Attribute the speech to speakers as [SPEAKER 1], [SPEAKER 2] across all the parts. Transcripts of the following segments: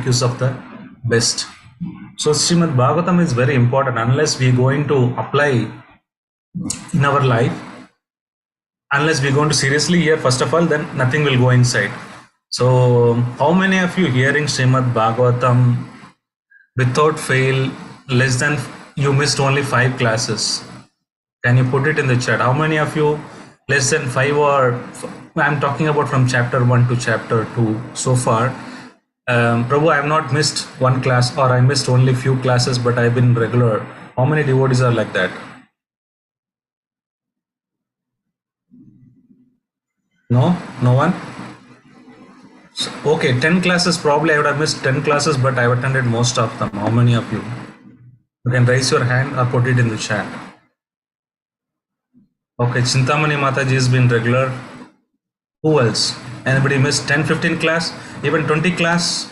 [SPEAKER 1] make use of the best. So Shrimad Bhagavatam is very important. Unless we are going to apply in our life, unless we're going to seriously hear first of all, then nothing will go inside. So how many of you hearing Shrimad Bhagavatam without fail, less than, you missed only 5 classes? Can you put it in the chat? How many of you less than 5, or I'm talking about from chapter 1 to chapter 2 so far? Prabhu, I have not missed one class, or I missed only few classes, but I've been regular. How many devotees are like that? No? No one? So, okay, 10 classes, probably I would have missed 10 classes, but I've attended most of them. How many of you? You can raise your hand or put it in the chat. Okay, Chintamani Mataji has been regular. Who else? Anybody missed 10, 15 class? Even 20 class?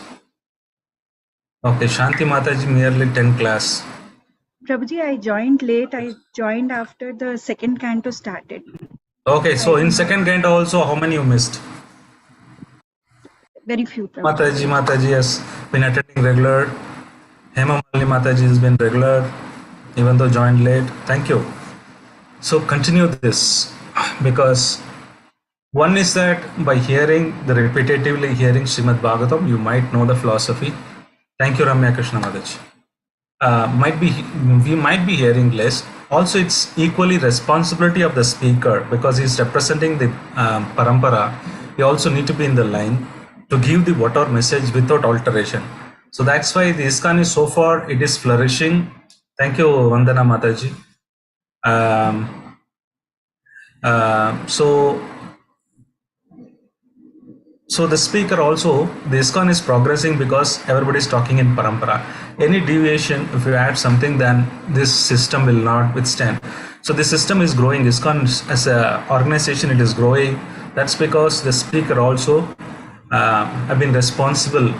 [SPEAKER 1] Okay, Shanti Mataji merely 10 class.
[SPEAKER 2] Prabhuji, I joined late. I joined after the second canto started.
[SPEAKER 1] Okay, so in second canto also, how many you missed?
[SPEAKER 2] Very few, Prabhuji.
[SPEAKER 1] Mataji has been attending regular. Hema Malini Mataji has been regular, even though joined late. Thank you. So continue this, because one is that by hearing, repetitively hearing Shrimad Bhagavatam, you might know the philosophy. Thank you, Ramya Krishna Mataji. We might be hearing less. Also, it's equally responsibility of the speaker, because he's representing the parampara. You also need to be in the line to give the whatever message without alteration. So that's why the ISKCON is so far, it is flourishing. Thank you, Vandana Mataji. So the speaker also, the ISKCON is progressing because everybody is talking in parampara. Any deviation, if you add something, then this system will not withstand. So the system is growing. ISKCON as an organization, it is growing. That's because the speaker also have been responsible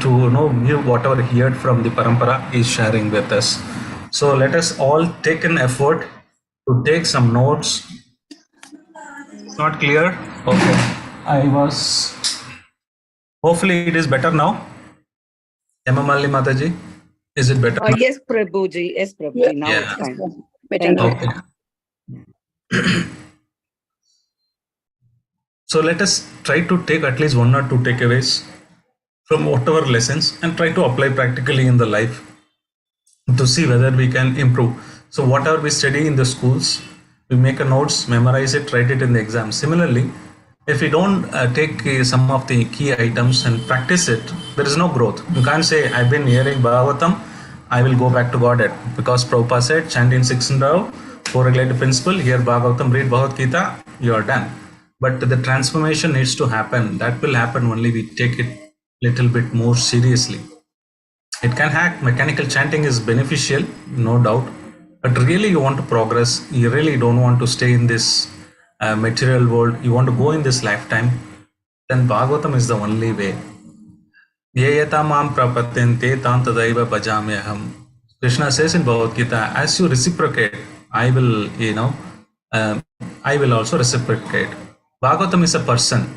[SPEAKER 1] to give whatever he heard from the parampara is sharing with us. So let us all take an effort to take some notes. It's not clear? Okay. Hopefully it is better now. Malini Mataji, is it better now?
[SPEAKER 3] Yes, Prabhuji. Yes, Prabhuji. Now it's fine.
[SPEAKER 2] Better now.
[SPEAKER 1] Okay. So let us try to take at least 1 or 2 takeaways from whatever lessons and try to apply practically in the life to see whether we can improve. So whatever we study in the schools, we make a notes, memorize it, write it in the exam. Similarly, if we don't take some of the key items and practice it, there is no growth. You can't say, I've been hearing Bhagavatam, I will go back to Godhead. Because Prabhupada said, chant in 6 and 4 regulated principle, hear Bhagavatam, read Bhagavad Gita, you are done. But the transformation needs to happen. That will happen only we take it little bit more seriously. It can hack. Mechanical chanting is beneficial, no doubt. But really you want to progress. You really don't want to stay in this material world. You want to go in this lifetime. Then Bhagavatam is the only way. Yayata mam prapatyante tam tadaiva bhajamyaham. Krishna says in Bhagavad Gita, as you reciprocate, I will also reciprocate. Bhagavatam is a person.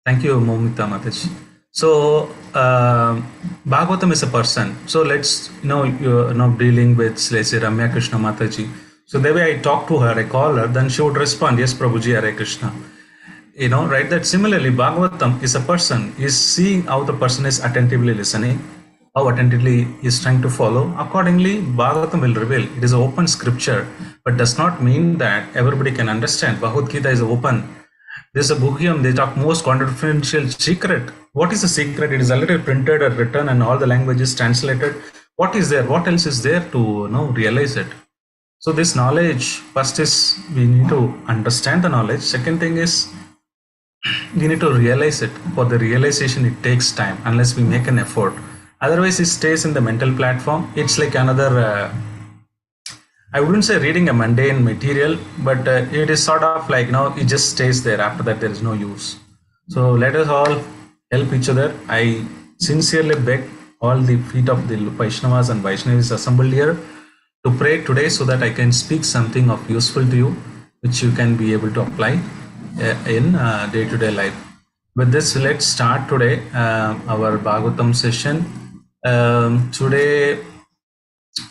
[SPEAKER 1] Thank you, Momita Mataji. So Bhagavatam is a person. So let's you're not dealing with, let's say, Ramya Krishna Mataji. So the way I talk to her, I call her, then she would respond, yes, Prabhuji, Hare Krishna. Right? That similarly, Bhagavatam is a person. Is seeing how the person is attentively listening, how attentively he is trying to follow. Accordingly, Bhagavatam will reveal. It is an open scripture, but does not mean that everybody can understand. Bhagavad Gita is open. There's a Guhyam, they talk most confidential secret. What is the secret? It is already printed or written and all the languages translated. What is there? What else is there to realize it? So this knowledge, first is we need to understand the knowledge. Second thing is we need to realize it. For the realization, it takes time unless we make an effort. Otherwise, it stays in the mental platform. It's like another, I wouldn't say reading a mundane material, but it is sort of like, it just stays there. After that, there is no use. So let us all help each other. I sincerely beg all the feet of the Vaishnavas and Vaishnavis assembled here to pray today so that I can speak something of useful to you, which you can be able to apply in day-to-day life. with this, let's start today our Bhagavatam session. Today,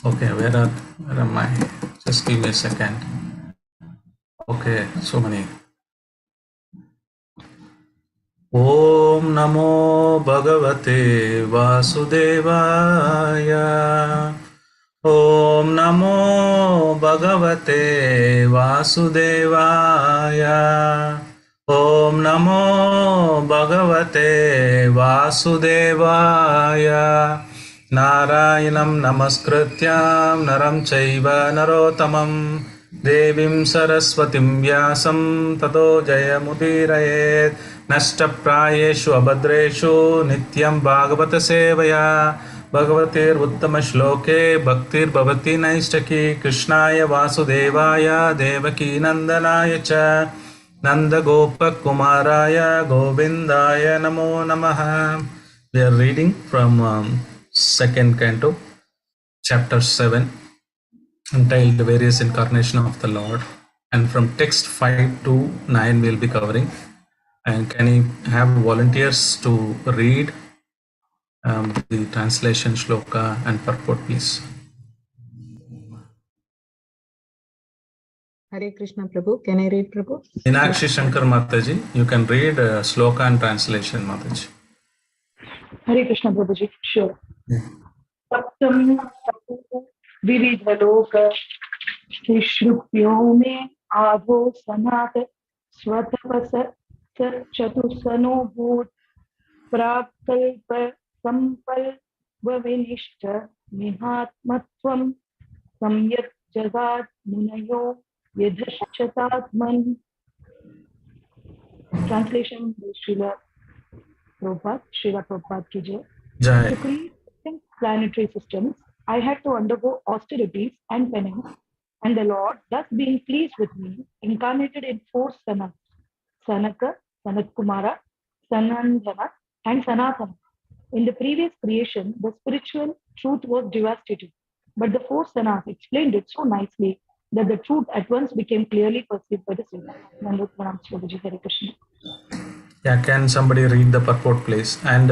[SPEAKER 1] okay, where am I? Just give me a second. Okay, so many. Om Namo Bhagavate Vasudevaya. Om Namo Bhagavate Vasudevaya. Om Namo Bhagavate Vasudevaya. Narayanam Namaskrityam Naram Chaiva Narotamam Devim Saraswatim Vyasam Tato Jayamudirayet Nashtaprayeshu Abhadreshu Nityam Bhagavata Sevaya Bhagavatir Uttama Shloke Bhaktir Bhavati Naistaki Krishnaya Vasudevaya Devaki Nandanaya Cha Nanda Gopa Kumaraya Govindaya Namo Namaha. We are reading from second canto, chapter 7, entitled The Various Incarnation of the Lord. And from text 5 to 9 we'll be covering. And can you have volunteers to read the translation, shloka and purport, please?
[SPEAKER 4] Hare Krishna Prabhu. Can I read, Prabhu?
[SPEAKER 1] Inakshi Shankar Mataji, you can read shloka and translation, Mataji.
[SPEAKER 5] Hare Krishna Prabhuji, sure. Saptam Vividhaloka Shrupyo me Adho Sanat Svatapasa Chatusano Bhut Prakalpa Sampal Vavinishta Mihatmatvam Samyat Jagat Munayo Yadhaschatatman. Translation by Srila Prabhupada ki jai.
[SPEAKER 1] Jai.
[SPEAKER 5] To create distinct planetary systems, I had to undergo austerities and penance, and the Lord, thus being pleased with me, incarnated in 4 Sanats: Sanaka, Sanatkumara, Sanandana, and Sanatana. In the previous creation, the spiritual truth was devastated, but the 4 Sanats explained it so nicely that the truth at once became clearly perceived by the Siddha. Nandut Pranam Swamiji, Hare Krishna.
[SPEAKER 1] Yeah, can somebody read the purport, please? And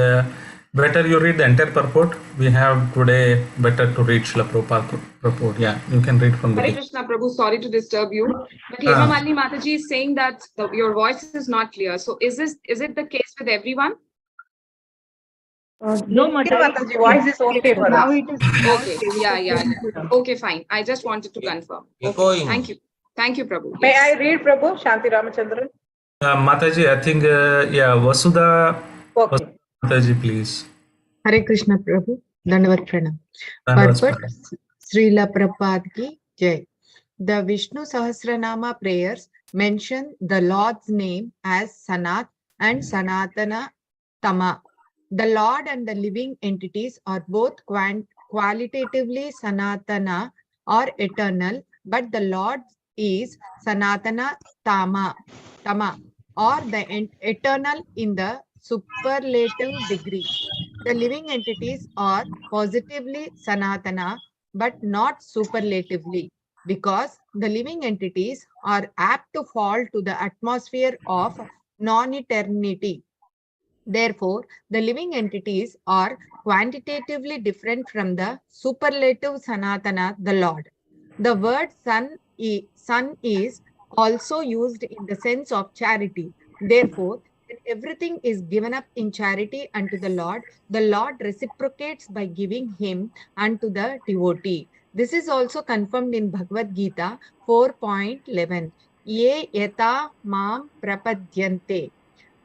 [SPEAKER 1] better you read the entire purport. We have today better to read Srila Prabhupada purport. Yeah, you can read from the
[SPEAKER 6] Hare
[SPEAKER 1] beginning.
[SPEAKER 6] Krishna Prabhu, sorry to disturb you, but Hema Malini Mataji is saying that your voice is not clear. So is it the case with everyone?
[SPEAKER 2] No, Mataji, voice is okay for now. It is
[SPEAKER 6] Okay, yeah. Okay, fine. I just wanted to confirm. Okay, thank you, Prabhu.
[SPEAKER 7] May I read, Prabhu? Shanti Ramachandran.
[SPEAKER 1] Mataji, I think, Vasudha.
[SPEAKER 7] Okay.
[SPEAKER 1] Mataji, please.
[SPEAKER 4] Hare Krishna Prabhu. Dandavat Pranam. Purport Srila Prabhupada ki jai. The Vishnu Sahasranama prayers mention the Lord's name as Sanat and Sanatana Tama. The Lord and the living entities are both qualitatively Sanatana or eternal, but the Lord is Sanatana Tama, or the eternal in the superlative degree. The living entities are positively Sanatana, but not superlatively, because the living entities are apt to fall to the atmosphere of non-eternity. Therefore, the living entities are quantitatively different from the superlative Sanatana, the Lord. The word son is also used in the sense of charity. Therefore, when everything is given up in charity unto the Lord reciprocates by giving him unto the devotee. This is also confirmed in Bhagavad Gita 4.11. Ye yata mam prapadyante.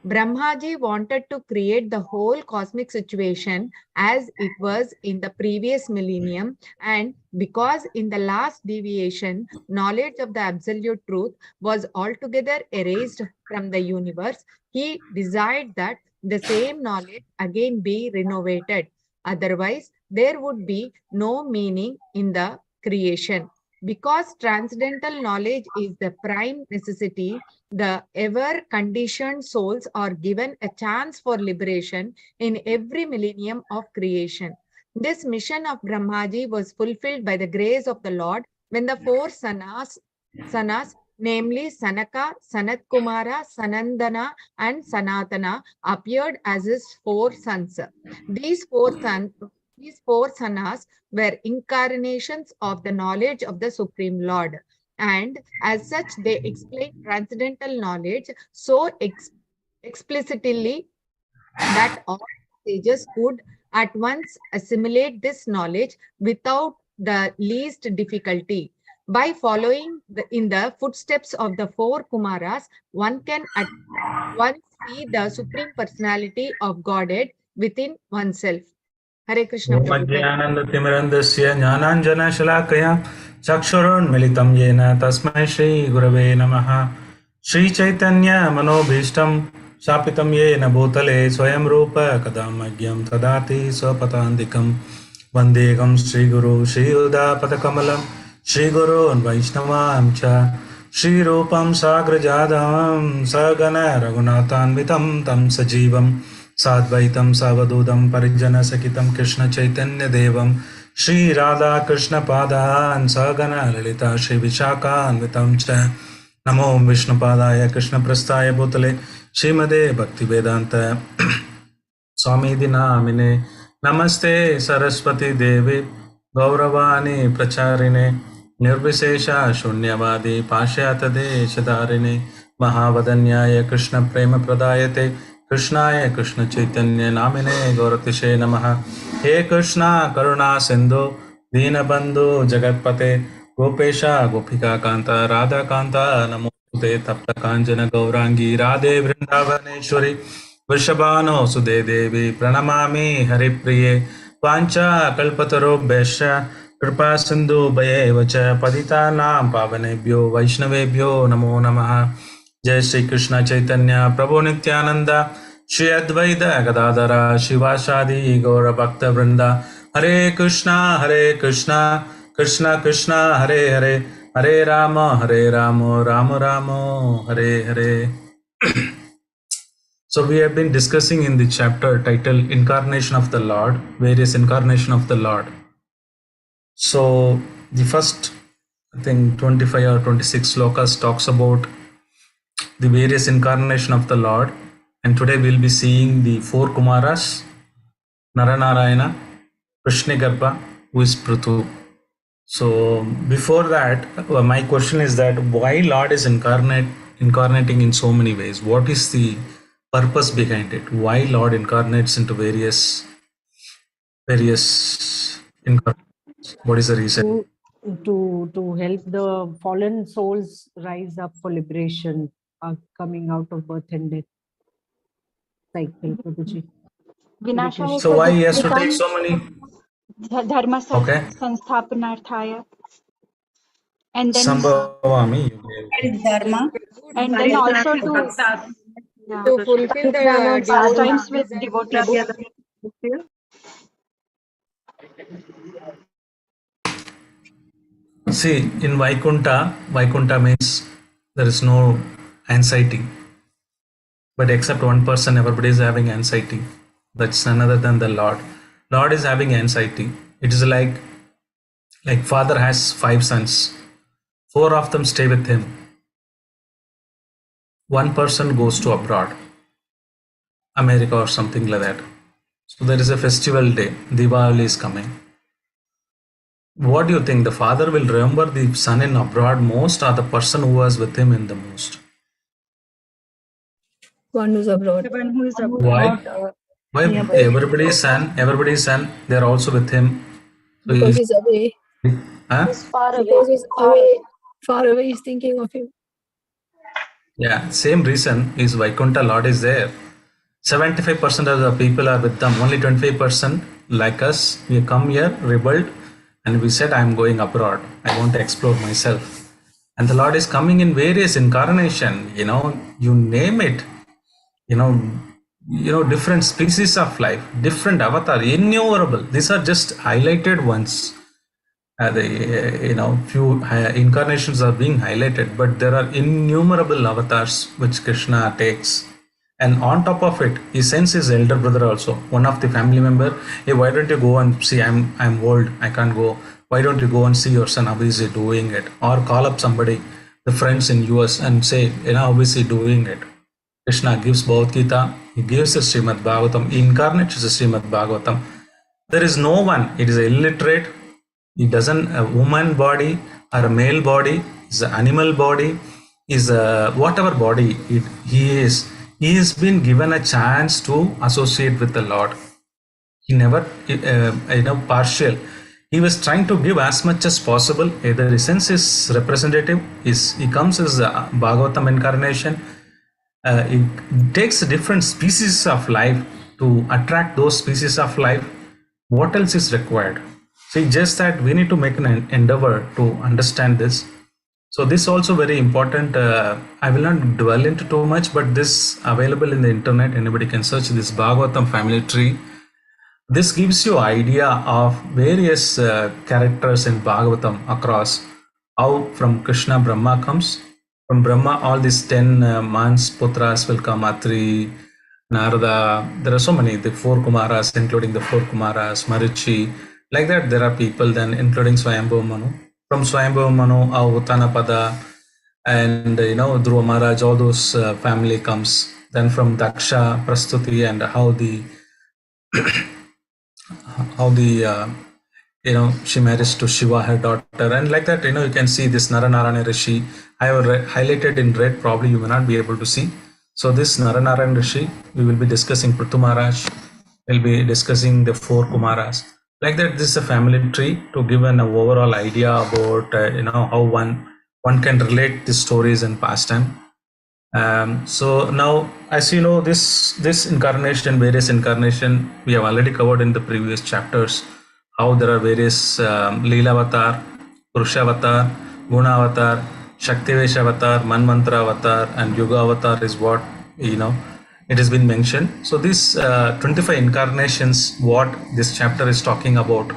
[SPEAKER 4] Brahmaji wanted to create the whole cosmic situation as it was in the previous millennium, and because in the last deviation, knowledge of the absolute truth was altogether erased from the universe, he desired that the same knowledge again be renovated. Otherwise, there would be no meaning in the creation. Because transcendental knowledge is the prime necessity, the ever-conditioned souls are given a chance for liberation in every millennium of creation. This mission of Brahmaji was fulfilled by the grace of the Lord when the 4 sanas namely Sanaka, Sanat Kumara, Sanandana, and Sanatana, appeared as his 4 sons. These four sanas were incarnations of the knowledge of the Supreme Lord. And as such, they explain transcendental knowledge so explicitly that all sages could at once assimilate this knowledge without the least difficulty. By following in the footsteps of the 4 Kumaras, one can at once see the Supreme Personality of Godhead within oneself. Hare Krishna Prabhu.
[SPEAKER 1] ओमज्ञानन्दतिमिरन्दस्य ज्ञानाञ्जनशलाकया चक्षुरुन्मिलितं येन तस्मै श्रीगुरवे नमः। श्रीचैतन्यमनोभीष्टं स्थापितं येन भूतले स्वयं रूप कदा मह्यं ददाति स्वपदान्तिकं। वन्देऽहं श्रीगुरु श्रीयुतापदकमलं श्रीगुरून् वैष्णवां च श्रीरूपं साग्रजातं सगण रघुनाथान्वितं तं सजीवं साद्वैतं सावधूतं परिजनसहितं कृष्णचैतन्यदेवं श्रीराधाकृष्णपादान् सगण ललिता श्रीविशाखान्वितं च। नमो विष्णुपादाय कृष्णप्रस्थाय भूतले श्रीमदे भक्तिवेदान्त स्वामीति नामिने। नमस्ते सरस्वती देवी गौरवाणी प्रचारिणे निर्विशेष शून्यवादी पाश्चात्यदेशधारिणे महावदन्याय कृष्ण प्रेम प्रदायते कृष्णाय कृष्ण चैतन्य नामिने गौरतिशे नमः। हे कृष्णा करुणा सिंधु दीनबंधु जगत्पते गोपेश गोपिका कांता राधा कांता नमोस्तुते तप्त कांचन गौरांगी राधे वृंदावनेश्वरी वृषभानो सुदे देवी प्रणमामि हरिप्रिये। वाञ्छा कल्पतरुभ्यश्च कृपा सिन्धुभ्येव च पतितानां पावनेभ्यो वैष्णवेभ्यो नमो नमः। जय श्री कृष्ण चैतन्य प्रभु नित्यानंद श्री अद्वैत गदाधर शिवासादि गौर भक्त वृंदा। हरे Krishna Krishna Krishna Hare Hare Hare Ram Ram Ram Hare Hare. So we have been discussing in the chapter titled Incarnation of the Lord, various incarnation of the Lord. So the first, I think 25 or 26 slokas talks about the various incarnation of the Lord, and today we'll be seeing the 4 Kumaras, Naranarayana, Krishnagarbha, who is Prithu. So before that, my question is that why Lord is incarnating in so many ways? What is the purpose behind it? Why Lord incarnates into various incarnations? What is the reason?
[SPEAKER 3] To help the fallen souls rise up for liberation, coming out of birth and death cycle, Prabhuji.
[SPEAKER 2] Vinashaya
[SPEAKER 1] So why he has to take so many?
[SPEAKER 2] Dharma
[SPEAKER 1] Okay.
[SPEAKER 2] Sansthapanarthaya. And then
[SPEAKER 1] Sambhavami.
[SPEAKER 8] Dharma.
[SPEAKER 2] and then also to
[SPEAKER 4] fulfill the
[SPEAKER 2] pastimes with devotees.
[SPEAKER 1] See, in Vaikuntha means there is no anxiety. But except one person, everybody is having anxiety. That's none other than the Lord. Lord is having anxiety. It is like father has 5 sons. 4 of them stay with him. One person goes to abroad, America or something like that. So there is a festival day. Diwali is coming. What do you think? The father will remember the son in abroad most, or the person who was with him in the most?
[SPEAKER 8] One who's abroad.
[SPEAKER 2] The one who is abroad.
[SPEAKER 1] Why everybody's son, they are also with him. So
[SPEAKER 8] Because he's away.
[SPEAKER 1] Huh?
[SPEAKER 8] He's far away. Because he's away. Far away, he's thinking of him.
[SPEAKER 1] Yeah, same reason is Vaikuntha Lord is there. 75% of the people are with them. Only 25% like us, we come here, rebelled, and we said, I'm going abroad. I want to explore myself. And the Lord is coming in various incarnation, you name it, different species of life, different avatar, innumerable. These are just highlighted ones. Few incarnations are being highlighted, but there are innumerable avatars which Krishna takes. And on top of it, he sends his elder brother also, one of the family member. Hey, why don't you go and see? I'm old, I can't go. Why don't you go and see your son? How is he doing it? Or call up somebody the friends in US and say, how is he doing it? Krishna gives Bhagavad Gita, he gives the Shrimad Bhagavatam, he incarnates the Shrimad Bhagavatam. There is no one, it is illiterate, it doesn't, a woman body or a male body, is an animal body, is a whatever body he is, he has been given a chance to associate with the Lord. He never, partial. He was trying to give as much as possible. Either essence is representative, he comes as a Bhagavatam incarnation. It takes different species of life to attract those species of life. What else is required? See, just that we need to make an endeavor to understand this. So this also very important. I will not dwell into too much, but this available in the internet. Anybody can search this Bhagavatam family tree. This gives you idea of various characters in Bhagavatam across. How from Krishna Brahma comes. From Brahma, all these 10 Mans, Putras will come, Atri, Narada. There are so many, the 4 Kumaras, including the 4 Kumaras, Marichi. Like that, there are people then, including Swayambhu Manu. From Swayambhu Manu, Uttanapada, and Dhruva Maharaj, all those family comes. Then from Daksha, Prastuti, and how the she marries to Shiva, her daughter, and like that, you can see this Naranarayana Rishi. I have highlighted in red, probably you may not be able to see. So this Naranarayana Rishi, we will be discussing Prithu Maharaj, we'll be discussing the 4 Kumaras. Like that, this is a family tree to give an overall idea about, how one can relate these stories in past time. So now, as you know, this incarnation, various incarnation, we have already covered in the previous chapters, how there are various Leela Avatar, Purusha Avatar, Guna Avatar, Shaktivesh Avatar, Manmantra Avatar, and Yuga Avatar is what, it has been mentioned. So these 25 incarnations, what this chapter is talking about.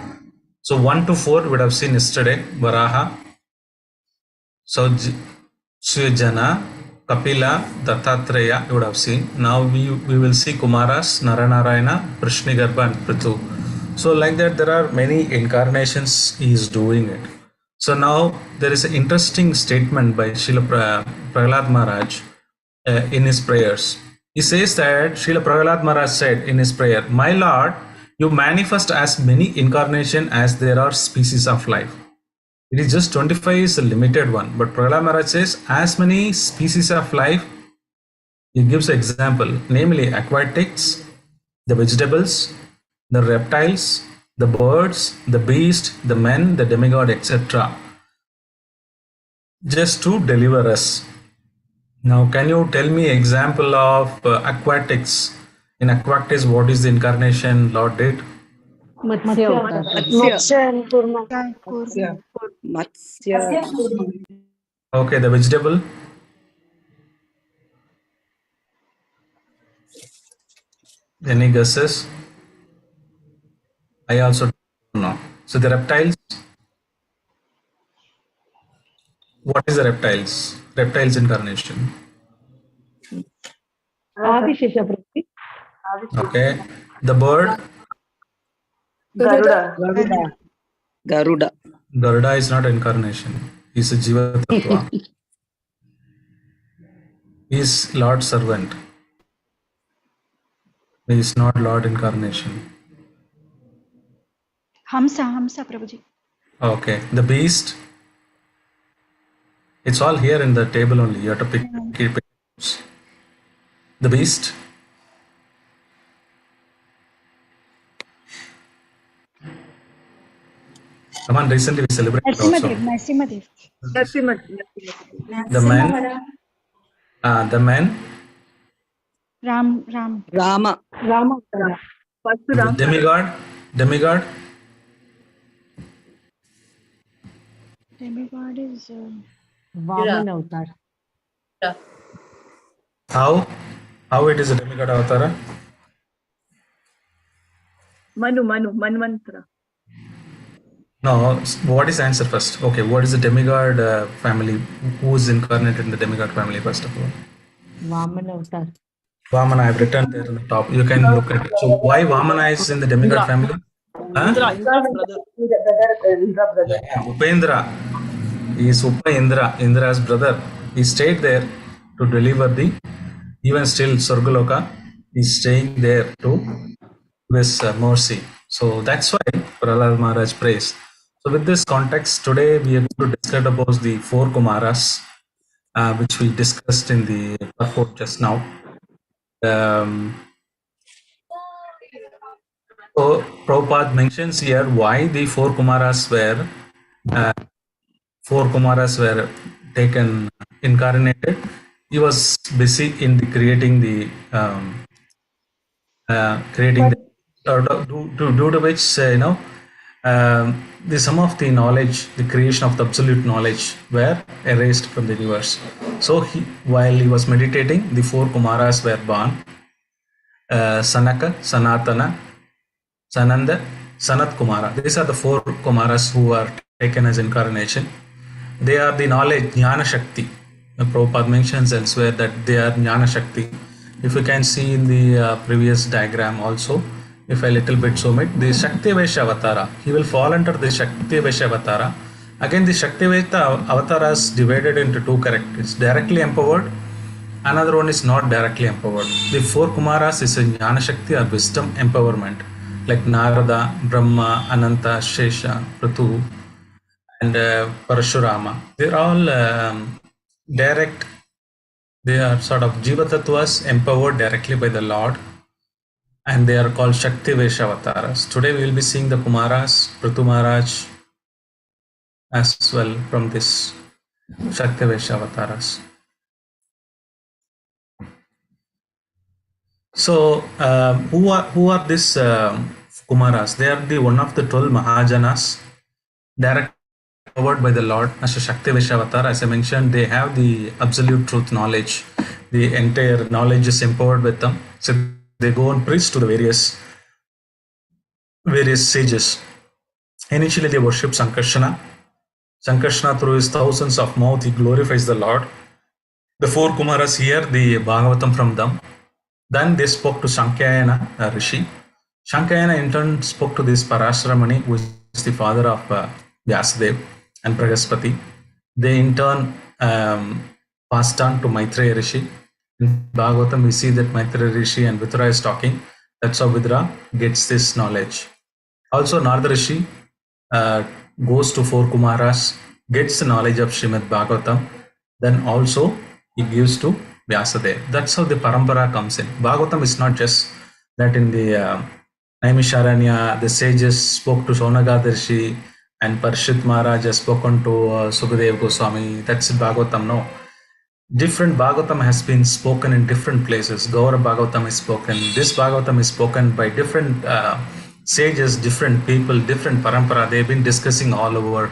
[SPEAKER 1] So 1 to 4 we would have seen yesterday, Varaha, Sujana, Kapila, Dattatreya, you would have seen. Now we will see Kumaras, Naranarayana, Prishnigarbha, and Prithu. So like that, there are many incarnations he is doing it. So now there is an interesting statement by Srila Prahlad Maharaj in his prayers. He says that Srila Prahlad Maharaj said in his prayer, "My Lord, you manifest as many incarnation as there are species of life." It is just 25 is a limited one, but Prahlad Maharaj says as many species of life. He gives an example, namely aquatics, the vegetables, the reptiles, the birds, the beast, the men, the demigod, etc. Just to deliver us. Now, can you tell me example of aquatics? In aquatics, what is the incarnation Lord did?
[SPEAKER 3] Matsya Avatar.
[SPEAKER 8] Matsya and Kurma.
[SPEAKER 7] Matsya.
[SPEAKER 1] Okay, the vegetable. Any guesses? I also don't know. So the reptiles. What is the reptiles? Reptiles incarnation.
[SPEAKER 5] Adishesha Prati.
[SPEAKER 1] Okay. The bird.
[SPEAKER 7] Garuda.
[SPEAKER 8] Garuda.
[SPEAKER 1] Garuda is not incarnation. He's a Jiva Tattva. He is Lord's servant. He is not Lord incarnation.
[SPEAKER 2] Hamsa, Prabhuji.
[SPEAKER 1] Okay. The beast. It's all here in the table only. You have to pick it. The beast. Come on, recently we celebrated also.
[SPEAKER 2] Narasimhadev.
[SPEAKER 1] The man. The man.
[SPEAKER 2] Ram.
[SPEAKER 8] Rama.
[SPEAKER 1] The demigod.
[SPEAKER 2] Demigod is
[SPEAKER 3] Vaman Avatar.
[SPEAKER 1] How it is a demigod avatar?
[SPEAKER 7] Manmantra.
[SPEAKER 1] No, what is the answer first? Okay, what is the demigod family? Who is incarnated in the demigod family first of all?
[SPEAKER 3] Vaman Avatar.
[SPEAKER 1] Vamana, I've written there on the top. You can look at it. So why Vamana is in the demigod family? Huh?
[SPEAKER 7] Indra brother.
[SPEAKER 1] Yeah, Upendra. He is Upa Indra, Indra's brother. He stayed there to deliver the, even still Surgaloka is staying there to this mercy. So that's why Prahlad Maharaj prays. So with this context, today we are going to discuss about the four Kumaras, which we discussed in the purport just now. So Prabhupada mentions here why the four Kumaras were taken incarnated. He was busy in the creating the due to which the some of the knowledge, the creation of the absolute knowledge, were erased from the universe. So while he was meditating, the four Kumaras were born: Sanaka, Sanatana, Sananda, Sanat Kumara. These are the four Kumaras who are taken as incarnation. They are the knowledge, Jnana Shakti. The Prabhupada mentions elsewhere that they are Jnana Shakti. If you can see in the previous diagram also, if I little bit zoom it, the Shakti Vaishya Avatara, he will fall under the Shakti Vaishya Avatara. Again, the Shakti Vaishya Avatara is divided into two characters: directly empowered, another one is not directly empowered. The four Kumaras is a Jnana Shakti or wisdom empowerment, like Narada, Brahma, Ananta, Shesha, Prithu, and Parashurama. They're all direct. They are sort of Jiva Tattvas empowered directly by the Lord, and they are called Shakti Vaishya Avataras. Today we will be seeing the Kumaras, Prithu Maharaj as well from this Shakti Vaishya Avataras. So who are these Kumaras? They are the one of the 12 Mahajanas, directly empowered by the Lord as a Shakti Vaishya Avatar. As I mentioned, they have the absolute truth knowledge. The entire knowledge is empowered with them. So they go and preach to the various sages. Initially, they worship Sankarshana. Sankarshana, through his thousands of mouth, he glorifies the Lord. The four Kumaras hear the Bhagavatam from them. Then they spoke to Shankayana Rishi. Shankayana in turn spoke to this Parasharamani, who is the father of Vyasadeva and Prahaspati. They in turn passed on to Maitreya Rishi. In Bhagavatam, we see that Maitreya Rishi and Vidura is talking. That's how Vidura gets this knowledge. Also, Narada Rishi goes to four Kumaras, gets the knowledge of Shrimad Bhagavatam. Then also he gives to Vyasadeva. That's how the parampara comes in. Bhagavatam is not just that in the Naimisharanya, the sages spoke to Sonagada Rishi and Parshit Maharaj has spoken to Sukadeva Goswami. That's Bhagavatam. No. Different Bhagavatam has been spoken in different places. Gaura Bhagavatam is spoken. This Bhagavatam is spoken by different sages, different people, different parampara. They've been discussing all over.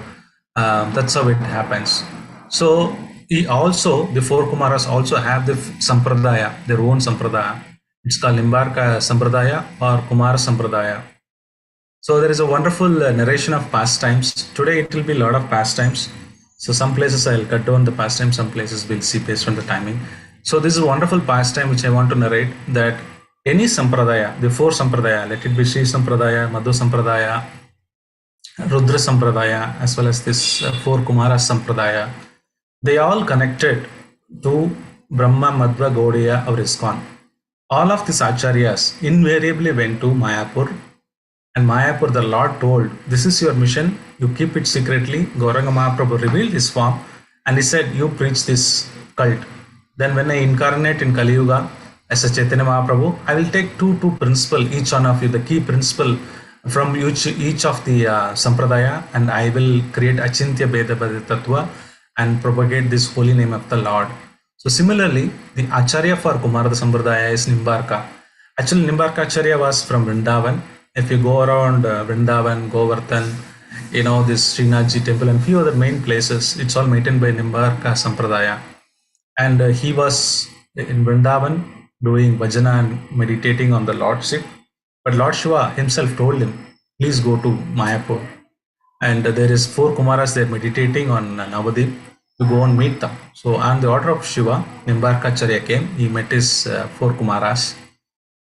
[SPEAKER 1] That's how it happens. So the four Kumaras also have the Sampradaya, their own Sampradaya. It's called Nimbarka Sampradaya or Kumara Sampradaya. So there is a wonderful narration of pastimes. Today it will be a lot of pastimes. So some places I'll cut down the pastime, some places we'll see based on the timing. So this is a wonderful pastime which I want to narrate, that any Sampradaya, the four Sampradaya, let it be Sri Sampradaya, Madhu Sampradaya, Rudra Sampradaya, as well as this four Kumara Sampradaya, they all connected to Brahma, Madhva, Gaudiya or ISKCON. All of these acharyas invariably went to Mayapur, and Mayapur, the Lord told, this is your mission, you keep it secretly. Gauranga Mahaprabhu revealed his form and he said, you preach this cult. Then when I incarnate in Kali Yuga as a Chaitanya Mahaprabhu, I will take two principle, each one of you, the key principle from each of the Sampradaya, and I will create Achintya Beda Bheda Tattva and propagate this holy name of the Lord. So similarly, the Acharya for Kumarada Sampradaya is Nimbarka. Actually, Nimbarka Acharya was from Vrindavan. If you go around Vrindavan, Govardhan, this Srinathji temple and few other main places, it's all maintained by Nimbarka Sampradaya. And he was in Vrindavan doing bhajana and meditating on the Lordship. But Lord Shiva himself told him, please go to Mayapur. And there is four Kumaras there meditating on Navadip. To go and meet them. So on the order of Shiva, Nimbarka Acharya came. He met his four Kumaras.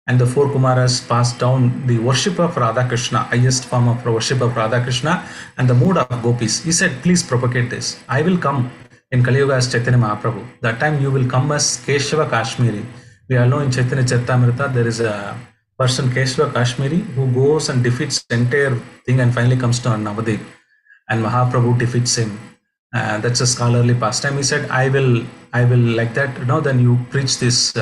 [SPEAKER 1] and the four Kumaras passed down the worship of Radha Krishna, highest form of worship of Radha Krishna, and the mood of gopis. He said, please propagate this. I will come in Kali Yuga as Chaitanya Mahaprabhu. That time you will come as Keshava Kashmiri. We all know in Chaitanya Charitamrita there is a person Keshava Kashmiri who goes and defeats the entire thing and finally comes to Navadip, and Mahaprabhu defeats him. That's a scholarly pastime. He said, I will like that. Then you preach this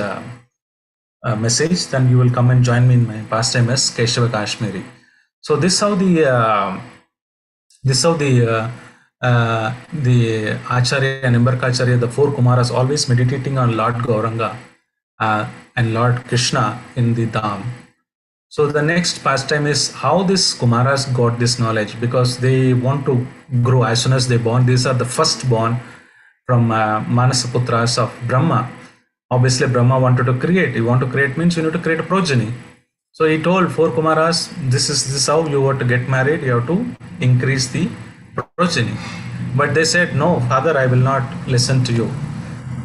[SPEAKER 1] message, then you will come and join me in my pastime as Keshava Kashmiri. So this how the Acharya and Nimbarkacharya, the four Kumaras, always meditating on Lord Gauranga and Lord Krishna in the Dham. So the next pastime is how this Kumaras got this knowledge, because they want to grow as soon as they born. These are the first born from Manasaputras of Brahma. Obviously, Brahma wanted to create. You want to create means you need to create a progeny. So he told four Kumaras, this is how you want to get married. You have to increase the progeny. But they said, no, father, I will not listen to you.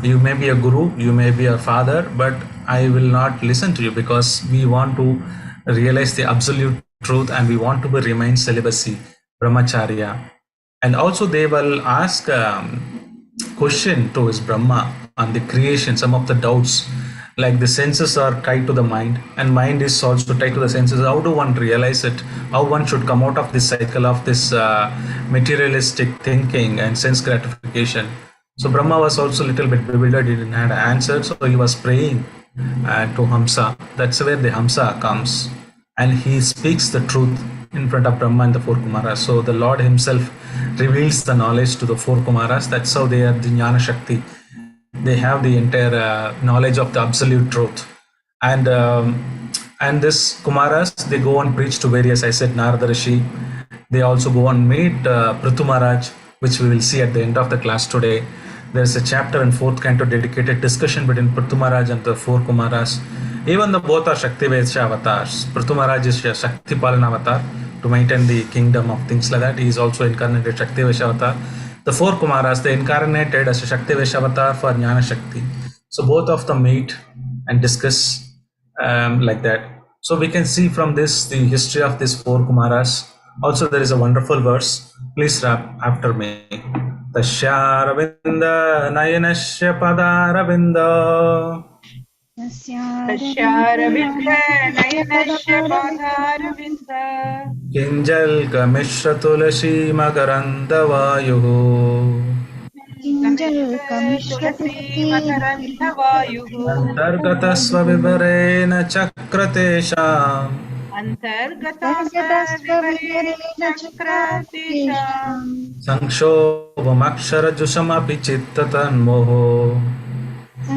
[SPEAKER 1] You may be a guru, you may be a father, but I will not listen to you, because we want to realize the absolute truth and we want to remain celibacy, brahmacharya. And also they will ask question to his Brahma on the creation, some of the doubts, like the senses are tied to the mind and mind is also tied to the senses. How do one realize it? How one should come out of this cycle of this materialistic thinking and sense gratification? So Brahma was also a little bit bewildered. He didn't have an answer. So he was praying to Hamsa. That's where the Hamsa comes and he speaks the truth in front of Brahma and the four Kumaras. So the Lord himself reveals the knowledge to the four Kumaras. That's how they are the Jnana Shakti. They have the entire knowledge of the absolute truth. And this Kumaras, they go and preach to various, I said, Narada Rishi. They also go and meet Prithu Maharaj, which we will see at the end of the class today. There's a chapter in 4th canto dedicated discussion between Prithu Maharaj and the four Kumaras. Even though both are Shakti Vesha avatars, Prithu Maharaj is a Shakti Palana avatar to maintain the kingdom of things like that. He is also incarnated Shakti Vesha avatar. The four Kumaras, they incarnated as a Shakti Vesha avatar for Jnana Shakti. So both of them meet and discuss like that. So we can see from this the history of these four Kumaras. Also there is a wonderful verse. Please rap after me. Tashyaravinda nayanasya padaravinda
[SPEAKER 7] Tashyaravinda nayanasya padaravinda
[SPEAKER 1] Kinjalka mishra tulasi makaranda vayuhu
[SPEAKER 7] tulasi makaranda vayuhu
[SPEAKER 1] Antargata svavivarena chakratesham
[SPEAKER 7] Antargata svavivarena chakratesham
[SPEAKER 1] Sanshobhamaksharajushamapi chittatanmoho. So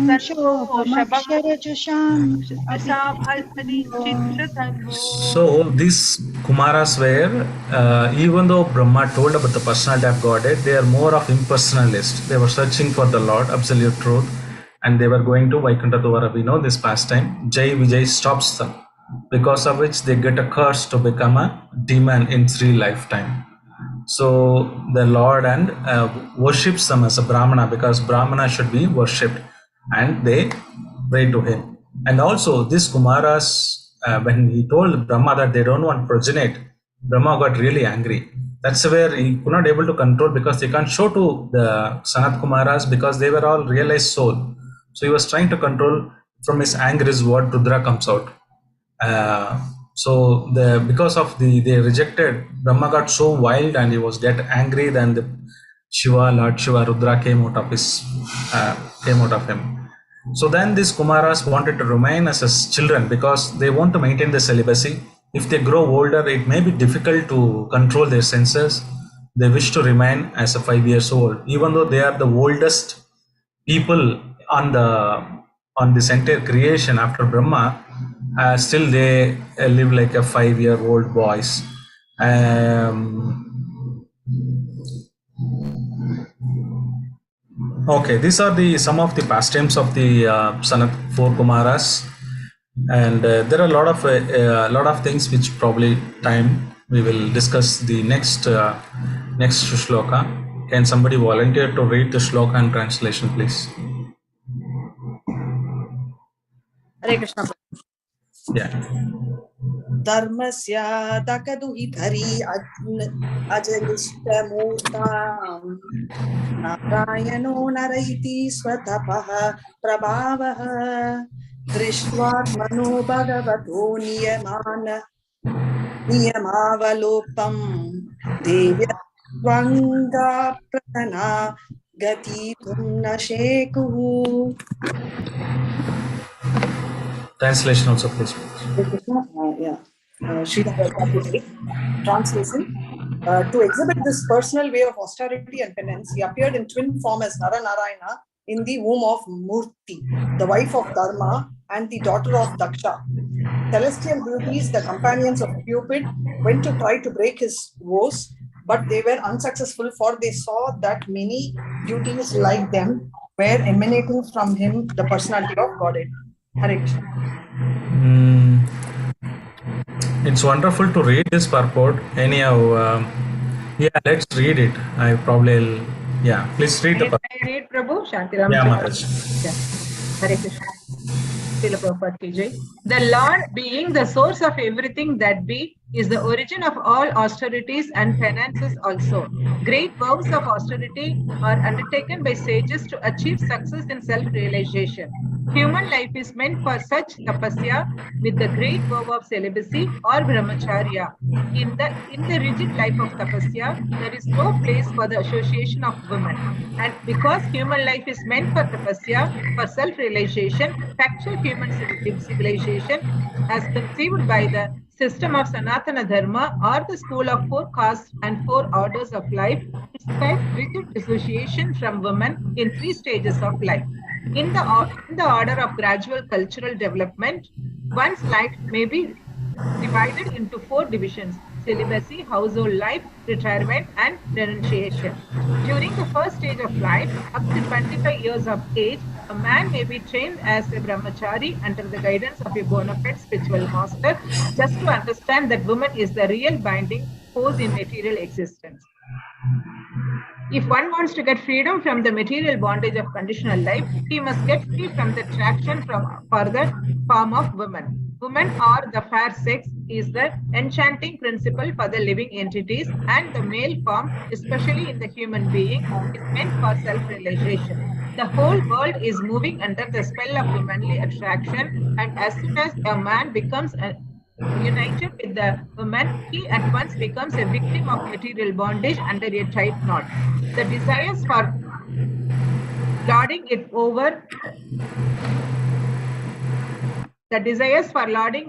[SPEAKER 1] these Kumaras were, even though Brahma told about the personality of Godhead, they are more of impersonalist. They were searching for the Lord, absolute truth, and they were going to Vaikuntha Dwara. We know this pastime. Jai Vijay stops them, because of which they get a curse to become a demon in 3 lifetimes. So the Lord and worships them as a Brahmana, because Brahmana should be worshipped, and they pray to him. And also this Kumaras, when he told Brahma that they don't want progenate, Brahma got really angry. That's where he could not able to control, because they can't show to the Sanat Kumaras, because they were all realized soul. So he was trying to control. From his anger is what Rudra comes out. So because of they rejected, Brahma got so wild and he was get angry. Then the Lord Shiva, Rudra came out of him. So then these Kumaras wanted to remain as his children, because they want to maintain the celibacy. If they grow older, it may be difficult to control their senses. They wish to remain as a 5 years old, even though they are the oldest people on this entire creation after Brahma. Still they live like a 5-year-old boys. Okay, these are some of the pastimes of the Sanat four Kumaras, and there are a lot of things which probably time we will discuss the next shloka. Can somebody volunteer to read the shloka and translation, please?
[SPEAKER 9] Hare Krishna.
[SPEAKER 1] Yeah.
[SPEAKER 9] धर्मस्य तकदुहितरि अजनिष्टमूर्ताम् नारायणो नरैति स्वतपः प्रभावः दृष्ट्वात्मनो भगवतो नियमावलोकम् देव्यत्वङ्गाप्रतना गतितुं न शेकुः.
[SPEAKER 1] Translation also, please.
[SPEAKER 9] Shrimad Bhagavatam II. Translation. To exhibit this personal way of austerity and penance, he appeared in twin form as Naranarayana in the womb of Murti, the wife of Dharma and the daughter of Daksha. Celestial beauties, the companions of Cupid, went to try to break his woes, but they were unsuccessful, for they saw that many beauties like them were emanating from him, the personality of Godhead. Hare Krishna.
[SPEAKER 1] It's wonderful to read this purport. Anyhow, yeah, let's read it. I probably, yeah, please read the purport.
[SPEAKER 7] I read Prabhu Shantiram.
[SPEAKER 1] Yeah, Mataji.
[SPEAKER 7] Hare Krishna. Srila Prabhupada ki jai. The Lord, being the source of everything that be, is the origin of all austerities and penances also. Great vows of austerity are undertaken by sages to achieve success in self-realization. Human life is meant for such tapasya with the great vow of celibacy or brahmacharya. In the rigid life of tapasya, there is no place for the association of women. And because human life is meant for tapasya, for self-realization, factual human civilization, as conceived by the system of Sanatana Dharma or the school of 4 castes and 4 orders of life, prescribes rigid dissociation from women in 3 stages of life. In the order of gradual cultural development, one's life may be divided into 4 divisions: celibacy, household life, retirement, and renunciation. During the first stage of life, up to 25 years of age, a man may be trained as a brahmachari under the guidance of a bona fide spiritual master, just to understand that woman is the real binding force in material existence. If one wants to get freedom from the material bondage of conditional life, he must get free from the attraction for the form of woman. Woman, or the fair sex, is the enchanting principle for the living entities, and the male form, especially in the human being, is meant for self-realization. The whole world is moving under the spell of womanly attraction, and as soon as a man becomes united with the woman, he at once becomes a victim of material bondage under a tight knot. The desires for lording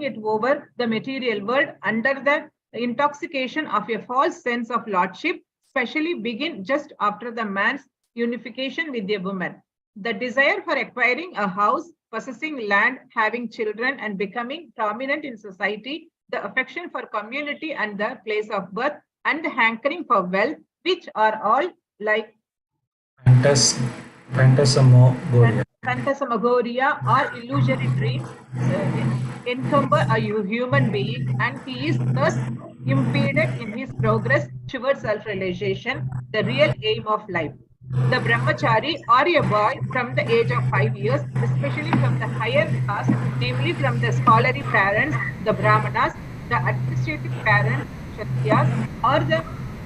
[SPEAKER 7] it over the material world under the intoxication of a false sense of lordship, especially begin just after the man's unification with the woman. The desire for acquiring a house, possessing land, having children, and becoming prominent in society, the affection for community and the place of birth, and the hankering for wealth, which are all like phantasmagoria or illusory dreams, encumber a human being, and he is thus impeded in his progress towards self-realization, the real aim of life. The brahmachari, or a boy from the age of 5 years, especially from the higher caste, namely from the scholarly parents, the brahmanas, the administrative parents, kshatriyas, or the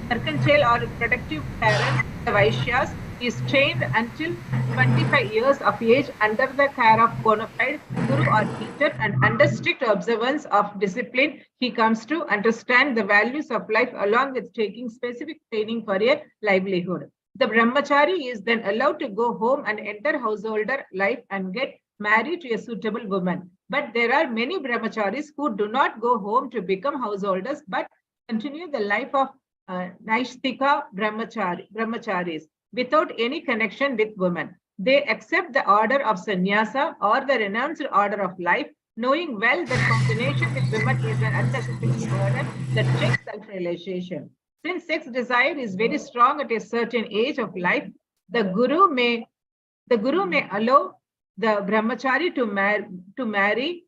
[SPEAKER 7] mercantile or productive parents, the vaishyas, is trained until 25 years of age under the care of bona fide guru or teacher, and under strict observance of discipline, he comes to understand the values of life along with taking specific training for a livelihood. The brahmachari is then allowed to go home and enter householder life and get married to a suitable woman. But there are many brahmacharis who do not go home to become householders, but continue the life of Naishtika brahmacharis without any connection with women. They accept the order of sannyasa or the renounced order of life, knowing well that combination with women is an unnecessary burden that checks self-realization. Since sex desire is very strong at a certain age of life, the guru may allow the brahmachari to marry.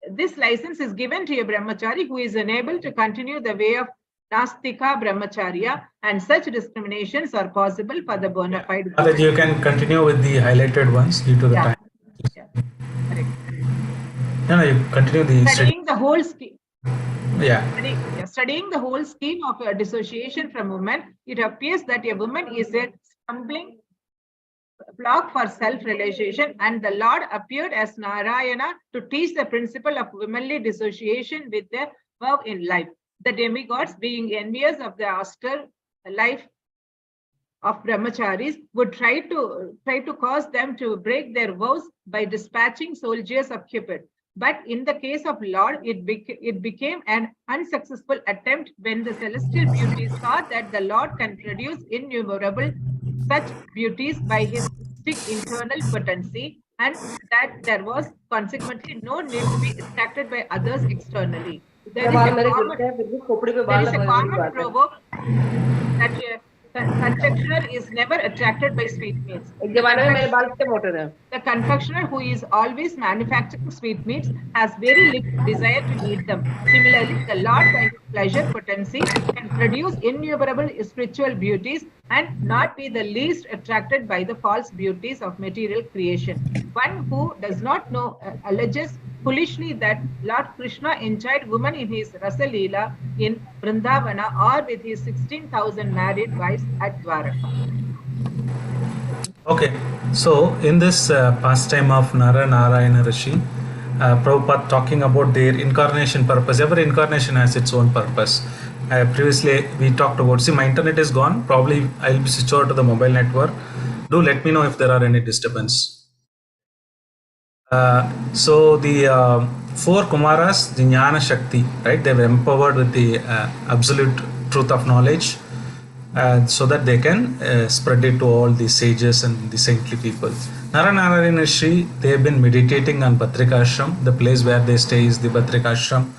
[SPEAKER 7] This license is given to a brahmachari who is unable to continue the way of Nastika brahmacharya, and such discriminations are possible for the bona fide.
[SPEAKER 1] You can continue with the highlighted ones due to the time.
[SPEAKER 7] Yeah. Correct.
[SPEAKER 1] No, you continue the
[SPEAKER 7] Studying the whole scheme.
[SPEAKER 1] Yeah.
[SPEAKER 7] Studying the whole scheme of dissociation from women, it appears that a woman is a stumbling block for self-realization, and the Lord appeared as Narayana to teach the principle of womanly dissociation with their vow in life. The demigods, being envious of the austere life of brahmacharis, would try to cause them to break their vows by dispatching soldiers of Cupid. But in the case of Lord, it became an unsuccessful attempt when the celestial beauties saw that the Lord can produce innumerable such beauties by his internal potency, and that there was consequently no need to be extracted by others externally. There is a common proverb that confectioner is never attracted by sweetmeats. The confectioner who is always manufacturing sweetmeats has very little desire to eat them. Similarly, the Lord by his pleasure potency can produce innumerable spiritual beauties and not be the least attracted by the false beauties of material creation. One who does not know alleges foolishly that Lord Krishna enjoyed women in his Rasa Leela in Vrindavana or with his 16,000 married wives at Dwaraka.
[SPEAKER 1] Okay, so in this pastime of Nara Narayana Rishi, Prabhupada talking about their incarnation purpose. Every incarnation has its own purpose. Previously we talked about, see my internet is gone, probably I'll be switched over to the mobile network. Do let me know if there are any disturbance. So the 4 Kumaras, the Jnana Shakti, right? They were empowered with the absolute truth of knowledge, so that they can spread it to all the sages and the saintly people. Naranarayana Rishi, they have been meditating on Bhatrika Ashram. The place where they stay is the Bhatrika Ashram.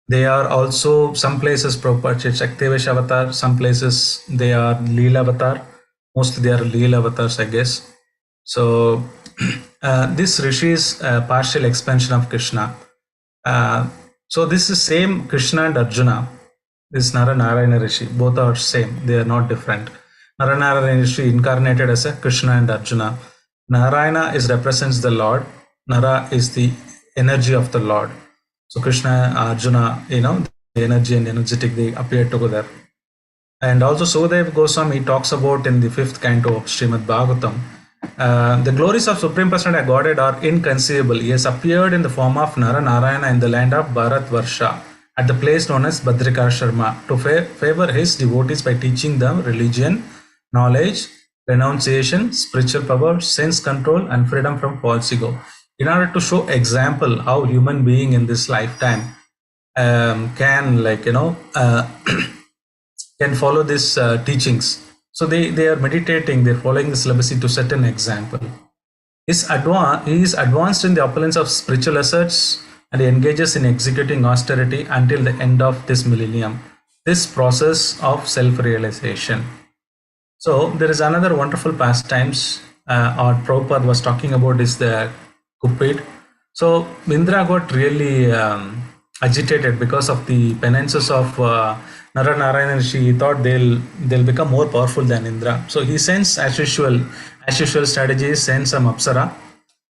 [SPEAKER 1] They are also some places Prabhupada Shaktivesh Avatar, some places they are Leela Avatar. Mostly they are Leela Avatars, I guess. So this Rishi is a partial expansion of Krishna. So this is same Krishna and Arjuna. This is Naranarayana Rishi. Both are same. They are not different. Naranarayana Rishi incarnated as a Krishna and Arjuna. Narayana represents the Lord. Nara is the energy of the Lord. So Krishna, Arjuna, the energy and energetic, they appear together. And also Sukadev Goswami talks about in the 5th canto of Shrimad Bhagvatam, the glories of Supreme Personality of Godhead are inconceivable. He has appeared in the form of Naranarayana in the land of Bharatvarsha, at the place known as Bhadrikasharma, to favor his devotees by teaching them religion, knowledge, renunciation, spiritual power, sense control, and freedom from false ego, in order to show example how human being in this lifetime can can follow these teachings. So they are meditating, they're following the syllabus to set an example. He is advanced in the opulence of spiritual asserts, and he engages in executing austerity until the end of this millennium, this process of self-realization. So there is another wonderful pastimes or Prabhupada was talking about is the Cupid. So Indra got really agitated because of the penances of Naranarayana Rishi. He thought they'll become more powerful than Indra. So he sends as usual strategies, sends some Apsara.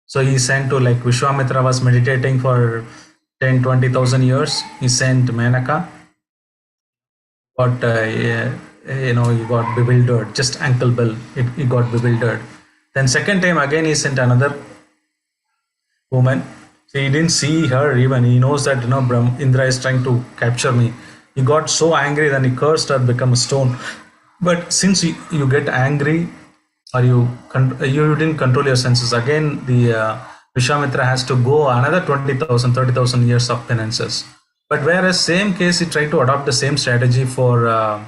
[SPEAKER 1] So he sent to, like, Vishwamitra was meditating for 10-20,000 years. He sent Menaka, but he got bewildered, just ankle bell, he got bewildered. Then second time again he sent another woman. So he didn't see her even. He knows that Indra is trying to capture me. He got so angry, then he cursed her, become a stone. But since you get angry, or you didn't control your senses, again the Vishwamitra has to go another 20,000, 30,000 years of penances. But whereas same case, he tried to adopt the same strategy for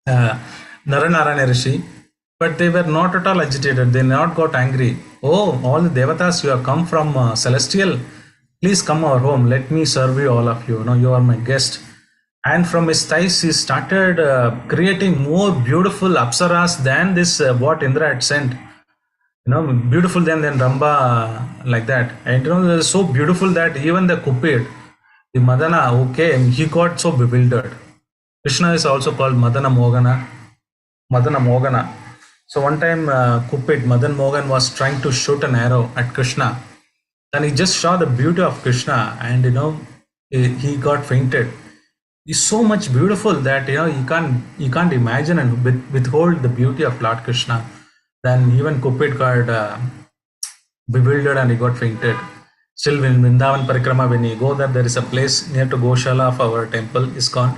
[SPEAKER 1] Naranarayana Rishi, but they were not at all agitated. They not got angry. Oh, all the devatas, you have come from celestial. Please come our home. Let me serve you, all of you. You are my guest. And from his thighs, he started creating more beautiful apsaras than this what Indra had sent. Beautiful than Ramba, like that. And it was so beautiful that even the Cupid, the Madana who came, he got so bewildered. Krishna is also called Madana Mogana. So one time Cupid, Madan Mogan, was trying to shoot an arrow at Krishna. And he just saw the beauty of Krishna, and he got fainted. He's so much beautiful that you can't imagine and withhold the beauty of Lord Krishna. Then even Cupid got bewildered and he got fainted. Still, in Vrindavan Parikrama, when you go there is a place near to Goshala of our temple, ISKCON.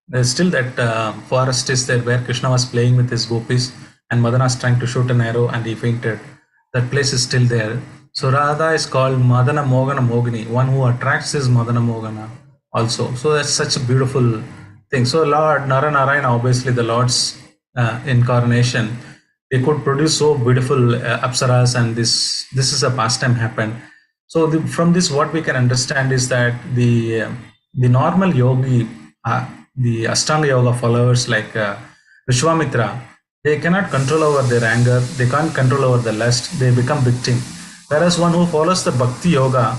[SPEAKER 1] There's still that forest is there where Krishna was playing with his gopis, and Madana was trying to shoot an arrow and he fainted. That place is still there. So Radha is called Madana Mogana Mogini, one who attracts is Madana Mogana also. So that's such a beautiful thing. So Lord Naranarayana, obviously the Lord's incarnation, they could produce so beautiful apsaras, and this is a pastime happened. So from this, what we can understand is that the normal yogi, the Ashtanga Yoga followers like Vishwamitra, they cannot control over their anger, they can't control over the lust, they become victim. Whereas one who follows the Bhakti Yoga,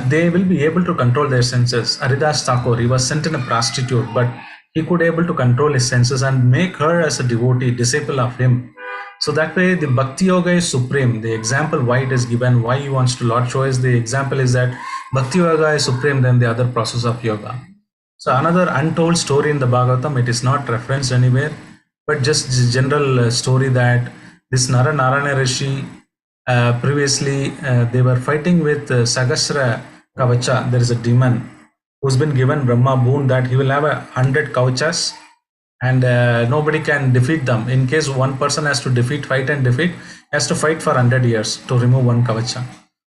[SPEAKER 1] they will be able to control their senses. Haridas Thakur, he was sent in a prostitute, but he could able to control his senses and make her as a devotee, disciple of him. So that way the Bhakti Yoga is supreme. The example why it is given, why he wants to Lord show us the example is that Bhakti Yoga is supreme than the other process of yoga. So another untold story in the Bhagavatam, it is not referenced anywhere, but just general story that this Narayana Rishi, previously they were fighting with Sagasra Kavacha. There is a demon who's been given Brahma boon that he will have 100 kavachas, and nobody can defeat them. In case one person has to fight and defeat, he has to fight for 100 years to remove one kavacha.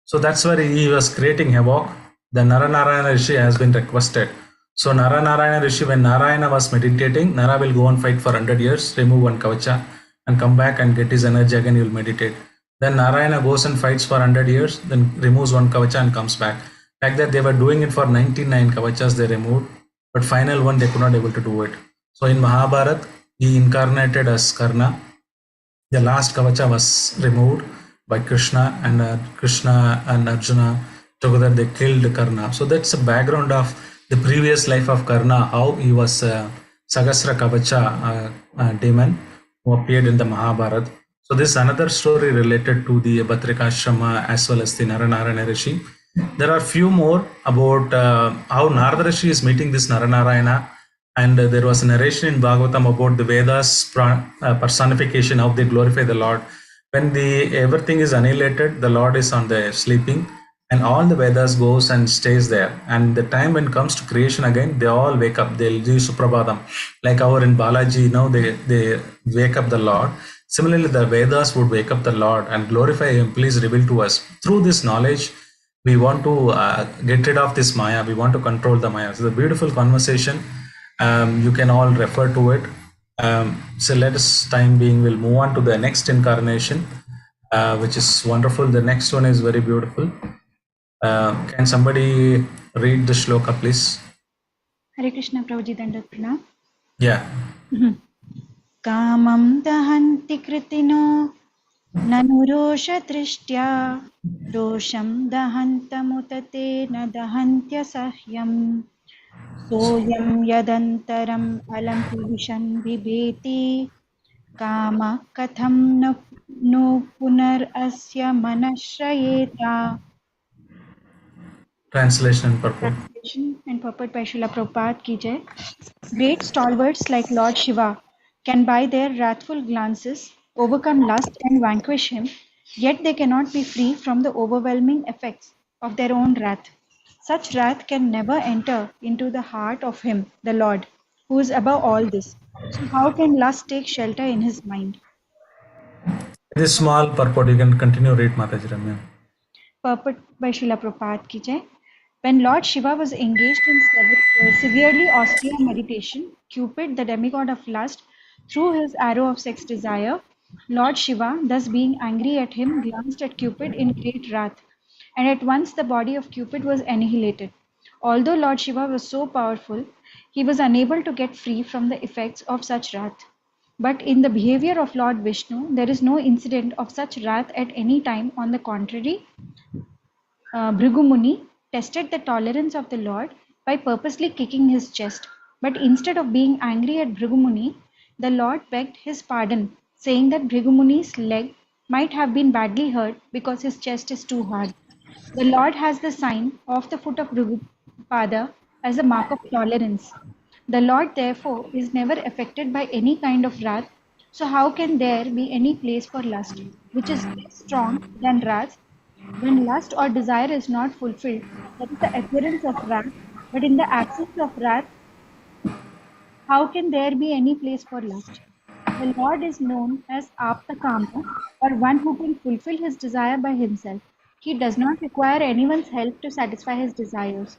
[SPEAKER 1] So that's where he was creating havoc. The Narayana Rishi has been requested. So Narayana Rishi, when Narayana was meditating, Nara will go and fight for 100 years, remove one kavacha, and come back and get his energy again, he will meditate. Then Narayana goes and fights for 100 years, then removes one kavacha and comes back. Like that, they were doing it for 99 kavachas they removed, but final one they could not able to do it. So in Mahabharata, he incarnated as Karna. The last kavacha was removed by Krishna, and Krishna and Arjuna together they killed Karna. So that's the background of the previous life of Karna, how he was Sagasra Kavacha demon who appeared in the Mahabharata. So this is another story related to the Bhatrikashrama as well as the Narayana Rishi. There are few more about how Narada Rishi is meeting this Naranarayana, and there was a narration in Bhagavatam about the Vedas personification, how they glorify the Lord. When everything is annihilated, the Lord is on the sleeping, and all the Vedas goes and stays there. And the time when it comes to creation again, they all wake up. They'll do Suprabhadam, like our in Balaji. They wake up the Lord. Similarly, the Vedas would wake up the Lord and glorify Him. Please reveal to us through this knowledge. We want to get rid of this Maya. We want to control the Maya. So the beautiful conversation. You can all refer to it. So let us, time being, we'll move on to the next incarnation, which is wonderful. The next one is very beautiful. Can somebody read the shloka, please?
[SPEAKER 2] Hare Krishna, Prabhuji, Dandat Pranam.
[SPEAKER 1] Yeah.
[SPEAKER 2] Kamam dahanti kritino nanurosha drishtya dosham dahantamutate na dahantya sahyam soyam yadantaram alam vishan vibeti kama katham no punar asya manashrayeta.
[SPEAKER 1] Translation and purport.
[SPEAKER 2] Translation and purport by Srila Prabhupada ki jai. Great stalwarts like Lord Shiva can by their wrathful glances overcome lust and vanquish him, yet they cannot be free from the overwhelming effects of their own wrath. Such wrath can never enter into the heart of him, the Lord, who is above all this. So how can lust take shelter in his mind?
[SPEAKER 1] This small purport, you can continue read, Mataji Ramya.
[SPEAKER 2] Purport by Srila Prabhupada ki jai. When Lord Shiva was engaged in severely austere meditation, Cupid, the demigod of lust, threw his arrow of sex desire. Lord Shiva, thus being angry at him, glanced at Cupid in great wrath, and at once the body of Cupid was annihilated. Although Lord Shiva was so powerful, he was unable to get free from the effects of such wrath. But in the behavior of Lord Vishnu, there is no incident of such wrath at any time. On the contrary, Bhrigu Muni tested the tolerance of the Lord by purposely kicking his chest. But instead of being angry at Bhrigu Muni, the Lord begged his pardon, saying that Bhrigu Muni's leg might have been badly hurt because his chest is too hard. The Lord has the sign of the foot of Bhupada as a mark of tolerance. The Lord, therefore, is never affected by any kind of wrath. So, how can there be any place for lust, which is less strong than wrath? When lust or desire is not fulfilled, that is the appearance of wrath. But in the absence of wrath, how can there be any place for lust? The Lord is known as Aptakama, or one who can fulfill his desire by himself. He does not require anyone's help to satisfy his desires.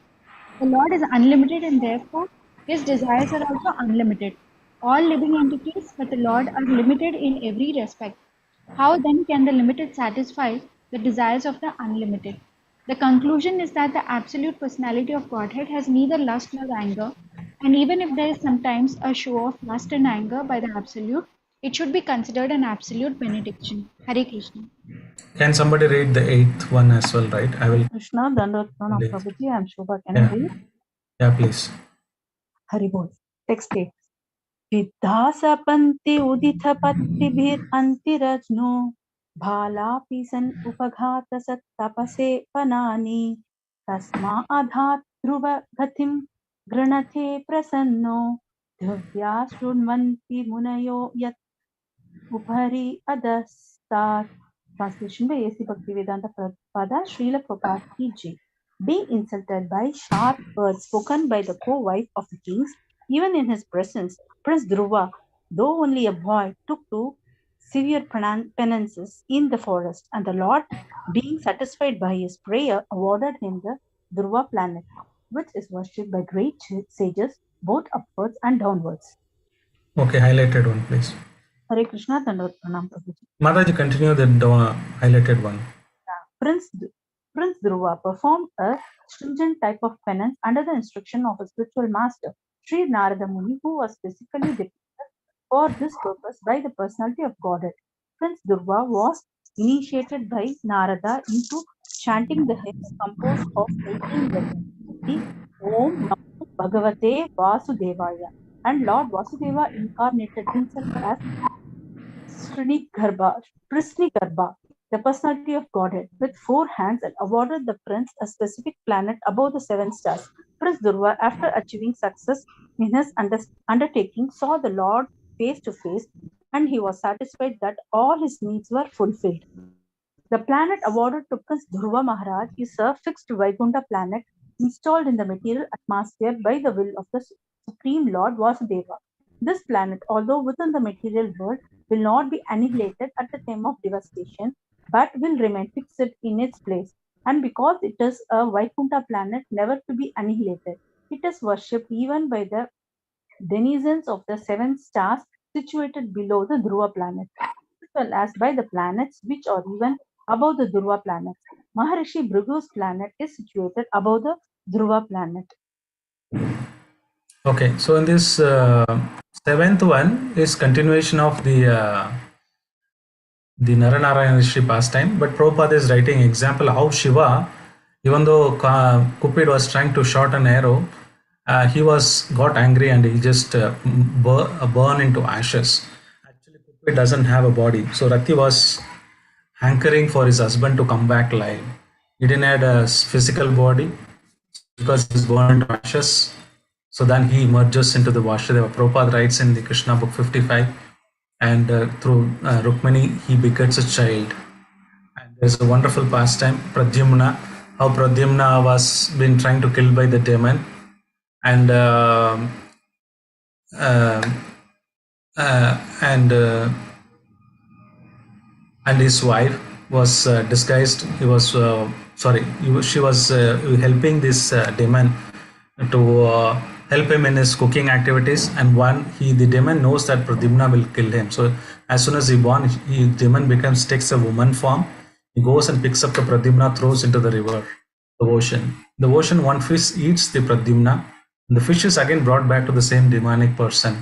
[SPEAKER 2] The Lord is unlimited and therefore his desires are also unlimited. All living entities but the Lord are limited in every respect. How then can the limited satisfy the desires of the unlimited? The conclusion is that the absolute personality of Godhead has neither lust nor anger, and even if there is sometimes a show of lust and anger by the absolute, it should be considered an absolute benediction. Hare Krishna.
[SPEAKER 1] Can somebody read the 8th one as well, right? I will.
[SPEAKER 10] Krishna Dandavat Pranam Prabhuji, I am Shobha. Can I
[SPEAKER 1] Yeah.
[SPEAKER 10] read?
[SPEAKER 1] Yeah, please.
[SPEAKER 10] Hari Bol. Text states. विद्धासपन्ति उदितपत्तिभिरन्तिरज्ञो भालापि सन् उपघातसत्तपसे वनानि तस्मा अधात् ध्रुवगतिं गृणते प्रसन्नो धिव्या शृण्वन्ति मुनयो यत् उपरि अधस्तात्. Translation by A.C. Bhaktivedanta Prabhupada, Srila Prabhupada ki Jai. Being insulted by sharp words spoken by the co-wife of the kings, even in his presence, Prince Dhruva, though only a boy, took to severe penances in the forest, and the Lord, being satisfied by his prayer, awarded him the Dhruva planet, which is worshipped by great sages, both upwards and downwards.
[SPEAKER 1] Okay, highlighted one, please.
[SPEAKER 10] Hare Krishna, Dandavat Pranam Prabhuji.
[SPEAKER 1] Mataji, continue the highlighted one.
[SPEAKER 10] Prince Dhruva performed a stringent type of penance under the instruction of a spiritual master, Sri Narada Muni, who was specifically deputed for this purpose by the personality of Godhead. Prince Dhruva was initiated by Narada into chanting the hymns composed of 18 verses, the Om Namo Bhagavate Vasudevaya, and Lord Vasudeva incarnated himself as Srinigarbha, the personality of Godhead, with 4 hands, and awarded the prince a specific planet above the 7 stars. Prince Dhruva, after achieving success in his undertaking, saw the Lord face to face, and he was satisfied that all his needs were fulfilled. The planet awarded to Prince Dhruva Maharaj is a fixed Vaikuntha planet installed in the material atmosphere by the will of the Supreme Lord Vasudeva. This planet, although within the material world, will not be annihilated at the time of devastation, but will remain fixed in its place. And because it is a Vaikuntha planet never to be annihilated, it is worshipped even by the denizens of the 7 stars situated below the Dhruva planet, as well as by the planets which are even above the Dhruva planet. Maharishi Bhrugu's planet is situated above the Dhruva planet.
[SPEAKER 1] Okay, so in this 7th one is continuation of the Naranarayana Rishi pastime, but Prabhupada is writing example how Shiva, even though Cupid was trying to shoot an arrow, he got angry and he just burned into ashes. Actually, Cupid doesn't have a body, so Rati was hankering for his husband to come back live. He didn't have a physical body because he was burned into ashes. So then he emerges into the Vasudeva. Prabhupada writes in the Krishna book 55, and through Rukmani, he begets a child. And there's a wonderful pastime, Pradyumna, how Pradyumna was been trying to kill by the demon, and his wife was disguised. She was helping this demon to help him in his cooking activities, and the demon knows that Pradyumna will kill him. So as soon as he born, demon takes a woman form. He goes and picks up the Pradyumna, throws into the river, the ocean. The ocean, one fish eats the Pradyumna, and the fish is again brought back to the same demonic person.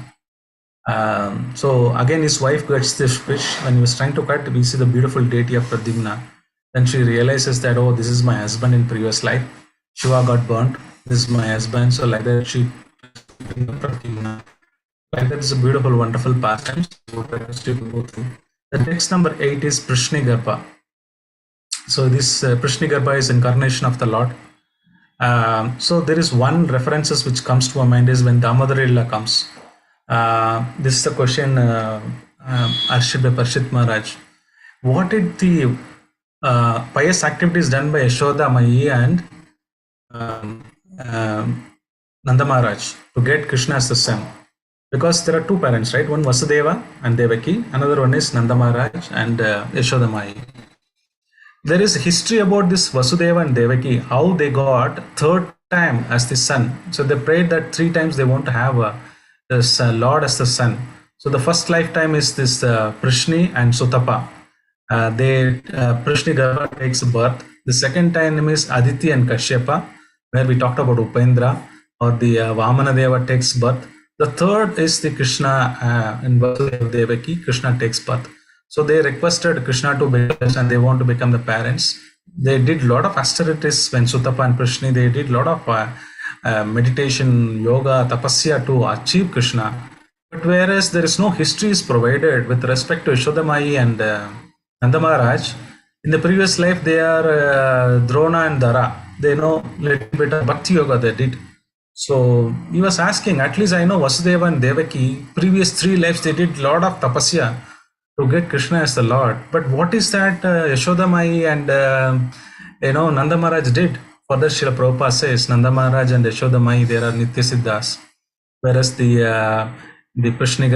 [SPEAKER 1] So again his wife gets this fish. When he was trying to cut, we see the beautiful deity of Pradyumna. Then she realizes that, oh, this is my husband in previous life. Shiva got burnt. This is my husband. So like that, she Pradyumna. Like that is a beautiful, wonderful pastime. So The text number 8 is Prishnigarbha. So this Prishnigarbha is incarnation of the Lord. So there is one references which comes to my mind is when Damodarilla comes. This is the question asked by Parshit Maharaj. What did the pious activities done by Yashoda Mai and Nanda Maharaj to get Krishna as the son? Because there are two parents, right? One Vasudeva and Devaki, another one is Nanda Maharaj and Yashoda Mai. There is history about this Vasudeva and Devaki, how they got third time as the son. So they prayed that 3 times they want to have this Lord as the son. So the first lifetime is this Prishni and Sutapa. Prishni Garba takes birth. The second time is Aditi and Kashyapa, where we talked about Upendra, or the Vamana Deva takes birth. The third is the Krishna and Vasudeva Devaki. Krishna takes birth. So they requested Krishna to become, and they want to become the parents. They did a lot of austerities when Sutapa and Prishni. They did a lot of meditation, yoga, tapasya to achieve Krishna. But whereas there is no history is provided with respect to Yashodamai and Nanda Maharaj, in the previous life they are Drona and Dara. They know a little bit of Bhakti Yoga they did. So he was asking, at least I know Vasudeva and Devaki, previous 3 lives they did a lot of tapasya to get Krishna as the Lord. But what is that Yashodamai and Nanda Maharaj did? Further Srila Prabhupada says, Nanda Maharaj and Yashodamai, they are Nitya Siddhas. Whereas the Prishni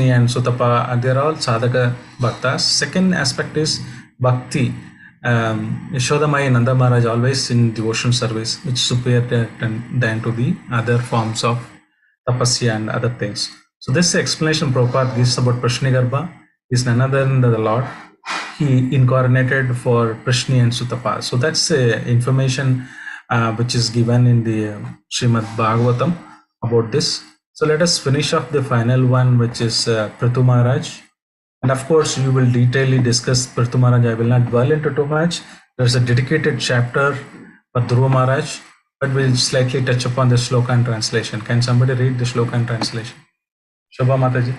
[SPEAKER 1] and Sutapa, they are all Sadhaka Bhaktas. Second aspect is Bhakti. Yashodamai and Nanda Maharaj always in devotion service, which is superior than to the other forms of tapasya and other things. So this explanation Prabhupada gives about Prishnigarbha is none other than the Lord. He incarnated for Prishni and Sutapa. So that's the information which is given in the Shrimad Bhagvatam about this. So let us finish off the final one, which is Prithu Maharaj. And of course, you will detailedly discuss Prithu Maharaj. I will not dwell into too much. There's a dedicated chapter for Dhruva Maharaj, but we'll slightly touch upon the shloka and translation. Can somebody read the shloka and translation? Shobha Mataji.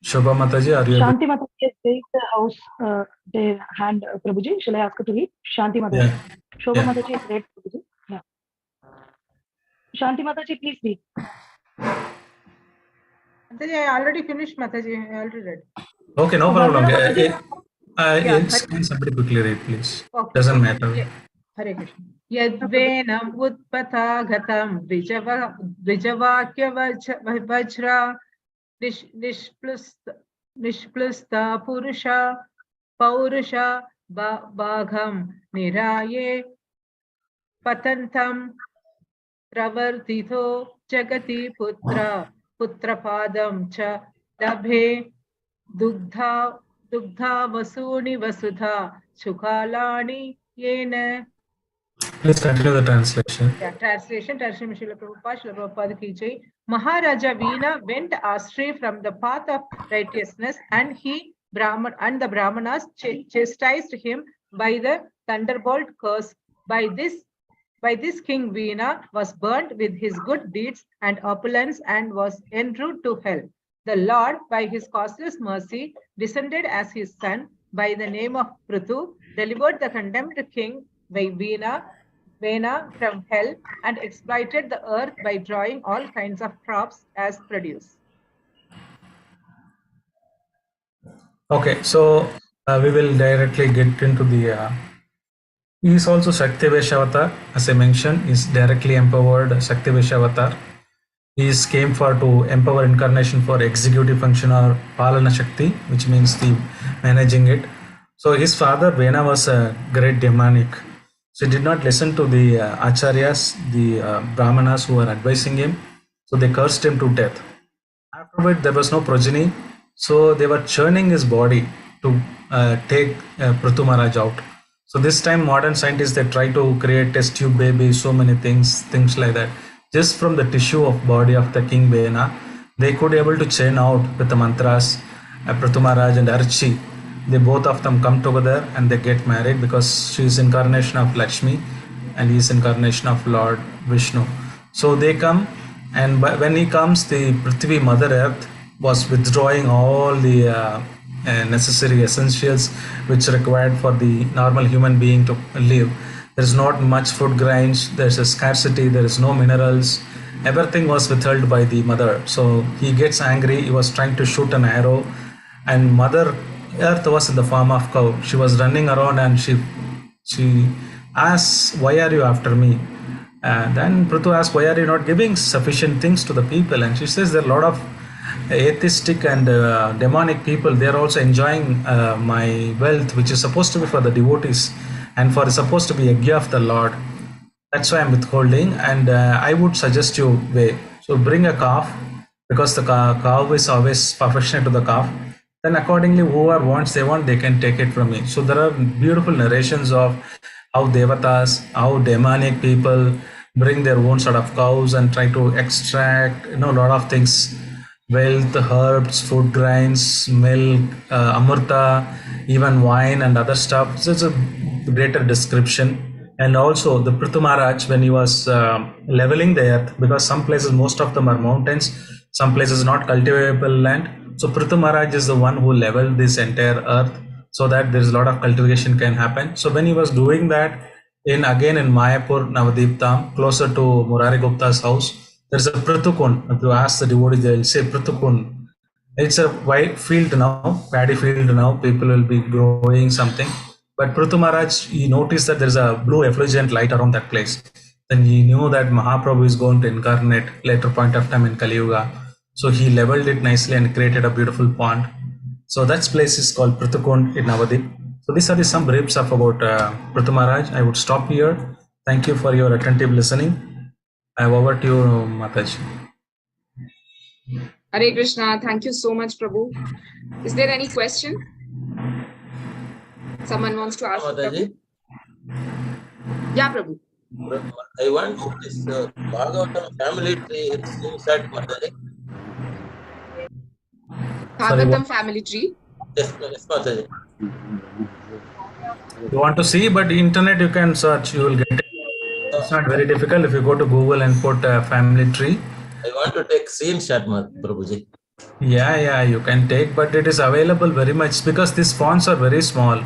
[SPEAKER 1] Shobha Mataji, are you?
[SPEAKER 5] Shanti Mataji has raised the house, their hand, Prabhuji. Shall I ask her to read? Shanti Mataji.
[SPEAKER 1] Yeah.
[SPEAKER 5] Shobha Mataji has read, Prabhuji. Yeah. Shanti Mataji, please read.
[SPEAKER 7] Mataji, I already finished, Mataji. I already read.
[SPEAKER 1] Okay, no problem.
[SPEAKER 7] Can
[SPEAKER 1] somebody quickly read, please.
[SPEAKER 7] Okay.
[SPEAKER 1] Doesn't matter.
[SPEAKER 7] Yeah. Hare Krishna. Yadvenam utpatagatam dvijavakya vajra nishplusta purusha paurusha bhagham niraye patantam pravartito jagati putrapadam cha dabhe dugdha vasuni vasudha chukalani yena.
[SPEAKER 1] Please continue the translation.
[SPEAKER 7] Yeah, translation. Srila Prabhupada ki jai. Maharaja Veena went astray from the path of righteousness, and the Brahmanas chastised him by the thunderbolt curse. By this King Veena was burnt with his good deeds and opulence and was en route to hell. The Lord, by his causeless mercy, descended as his son by the name of Prithu, delivered the condemned king Vena from hell, and exploited the earth by drawing all kinds of crops as produce.
[SPEAKER 1] Okay, so we will directly get into the. He is also Shaktivesha Avatar, as I mentioned, is directly empowered Shaktivesha Avatar. He came to empower incarnation for executive function or Palana Shakti, which means the managing it. So his father Vena was a great demonic. So he did not listen to the acharyas, the brahmanas who were advising him. So they cursed him to death. Afterward, there was no progeny. So they were churning his body to take Prithu Maharaj out. So this time modern scientists, they try to create test tube baby, so many things like that. Just from the tissue of body of the King Vena, they could be able to churn out with the mantras, Prithu Maharaj and Archi. They both of them come together and they get married because she is incarnation of Lakshmi and he is incarnation of Lord Vishnu. So they come And when he comes, the Prithvi, Mother Earth, was withdrawing all the necessary essentials which required for the normal human being to live. There is not much food grains, there's a scarcity, there is no minerals. Everything was withheld by the mother. So he gets angry, he was trying to shoot an arrow, and Mother Earth was in the form of cow. She was running around and she asks, "Why are you after me?" Then Prithu asks, "Why are you not giving sufficient things to the people?" And she says, "There are a lot of atheistic and demonic people. They are also enjoying my wealth, which is supposed to be for the devotees and for supposed to be a gift of the Lord. That's why I'm withholding, and I would suggest you way. So bring a calf, because the cow is always affectionate to the calf. Then accordingly, whoever wants, they can take it from me." So there are beautiful narrations of how devatas, how demonic people bring their own sort of cows and try to extract, a lot of things, wealth, herbs, food grains, milk, amrita, even wine and other stuff. So it's a greater description. And also the Prithu Maharaj, when he was leveling the earth, because some places, most of them are mountains, some places not cultivable land. So Prithu Maharaj is the one who leveled this entire earth so that there is a lot of cultivation can happen. So when he was doing that, again in Mayapur, Navadip Dham, closer to Murari Gupta's house, there is a Prithukun. If you ask the devotees, they will say Prithukun. It's a white field now, paddy field now. People will be growing something. But Prithu Maharaj, he noticed that there's a blue effulgent light around that place. Then he knew that Mahaprabhu is going to incarnate later point of time in Kali Yuga. So he leveled it nicely and created a beautiful pond. So that place is called Prithukund in Navadip. So these are some briefs of about Prithu Maharaj. I would stop here. Thank you for your attentive listening. Over to you, Mataji.
[SPEAKER 6] Hare Krishna. Thank you so much, Prabhu. Is there any question? Someone wants to ask Prabhu? Yeah, Prabhu.
[SPEAKER 11] I want this Bhagavatam family tree inside Mataji.
[SPEAKER 6] Bhagavatam family tree?
[SPEAKER 11] Yes, Mataji.
[SPEAKER 1] You want to see, but the internet you can search, you will get it. It's not very difficult. If you go to Google and put family tree.
[SPEAKER 11] I want to take screenshot, Prabhuji.
[SPEAKER 1] Yeah, you can take, but it is available very much because these fonts are very small.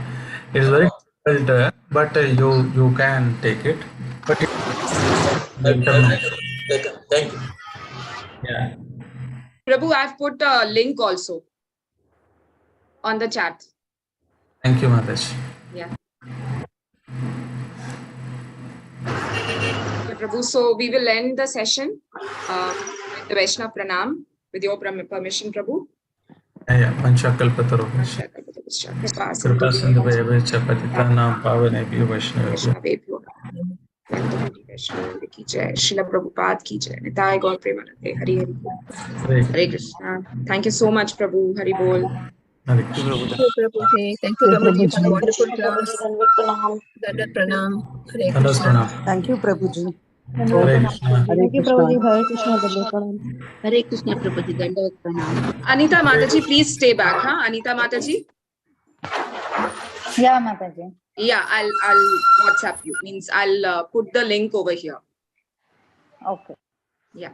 [SPEAKER 1] It is very difficult, but you can take it. But
[SPEAKER 11] thank you.
[SPEAKER 1] Yeah.
[SPEAKER 6] Prabhu, I've put a link also on the chat.
[SPEAKER 1] Thank you, Mataji.
[SPEAKER 6] Yeah. Okay, Prabhu, so we will end the session with the Vaishnav Pranam. With your permission, Prabhu.
[SPEAKER 1] Yeah. Panchakalpatarubhasya. Kripa sindhu bhayavescha patitanam pavanebhyo vaishnavebhyo.
[SPEAKER 6] Vaishnav ki jai. Srila Prabhupada ki jai. Nitai Gaur Premanande. Hare Krishna. Thank you so much, Prabhu. Hari Bol.
[SPEAKER 8] Thank you, Prabhuji. Thank you, Prabhuji, for the wonderful class. Dandat Pranam. Hare Krishna.
[SPEAKER 3] Thank you, Prabhuji.
[SPEAKER 1] Hare Krishna.
[SPEAKER 2] Thank you, Prabhuji. Hare Krishna.
[SPEAKER 10] Hare Krishna, Prabhuji. Dandavat Pranam.
[SPEAKER 6] Anita Mataji, please stay back, huh? Anita Mataji.
[SPEAKER 2] Yeah, Mataji.
[SPEAKER 6] Yeah, I'll WhatsApp you. Means I'll put the link over here.
[SPEAKER 2] Okay.
[SPEAKER 6] Yeah.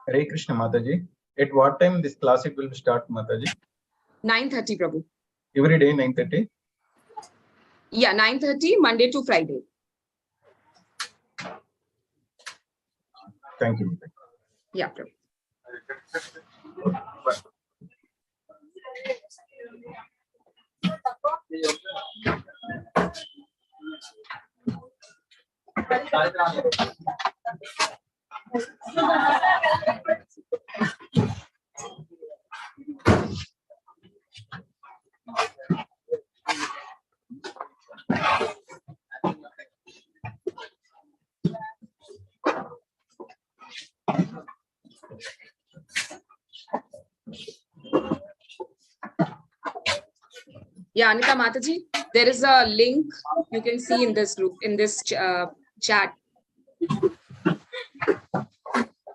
[SPEAKER 12] Hare Krishna, Mataji. At what time this classic will start, Mataji?
[SPEAKER 6] 9:30, Prabhu.
[SPEAKER 12] Every day, 9:30?
[SPEAKER 6] Yeah, 9:30, Monday to Friday.
[SPEAKER 12] Thank you.
[SPEAKER 6] Yeah, Prabhu. Yeah, Anita Mataji, there is a link you can see in this group, in this chat.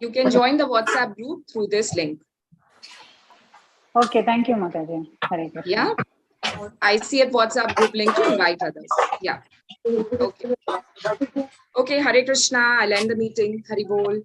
[SPEAKER 6] You can join the WhatsApp group through this link.
[SPEAKER 2] Okay, thank you, Mataji. Hare Krishna.
[SPEAKER 6] Yeah. ICF WhatsApp group link to invite others. Yeah. Okay. Okay, Hare Krishna. I'll end the meeting. Hari Bol.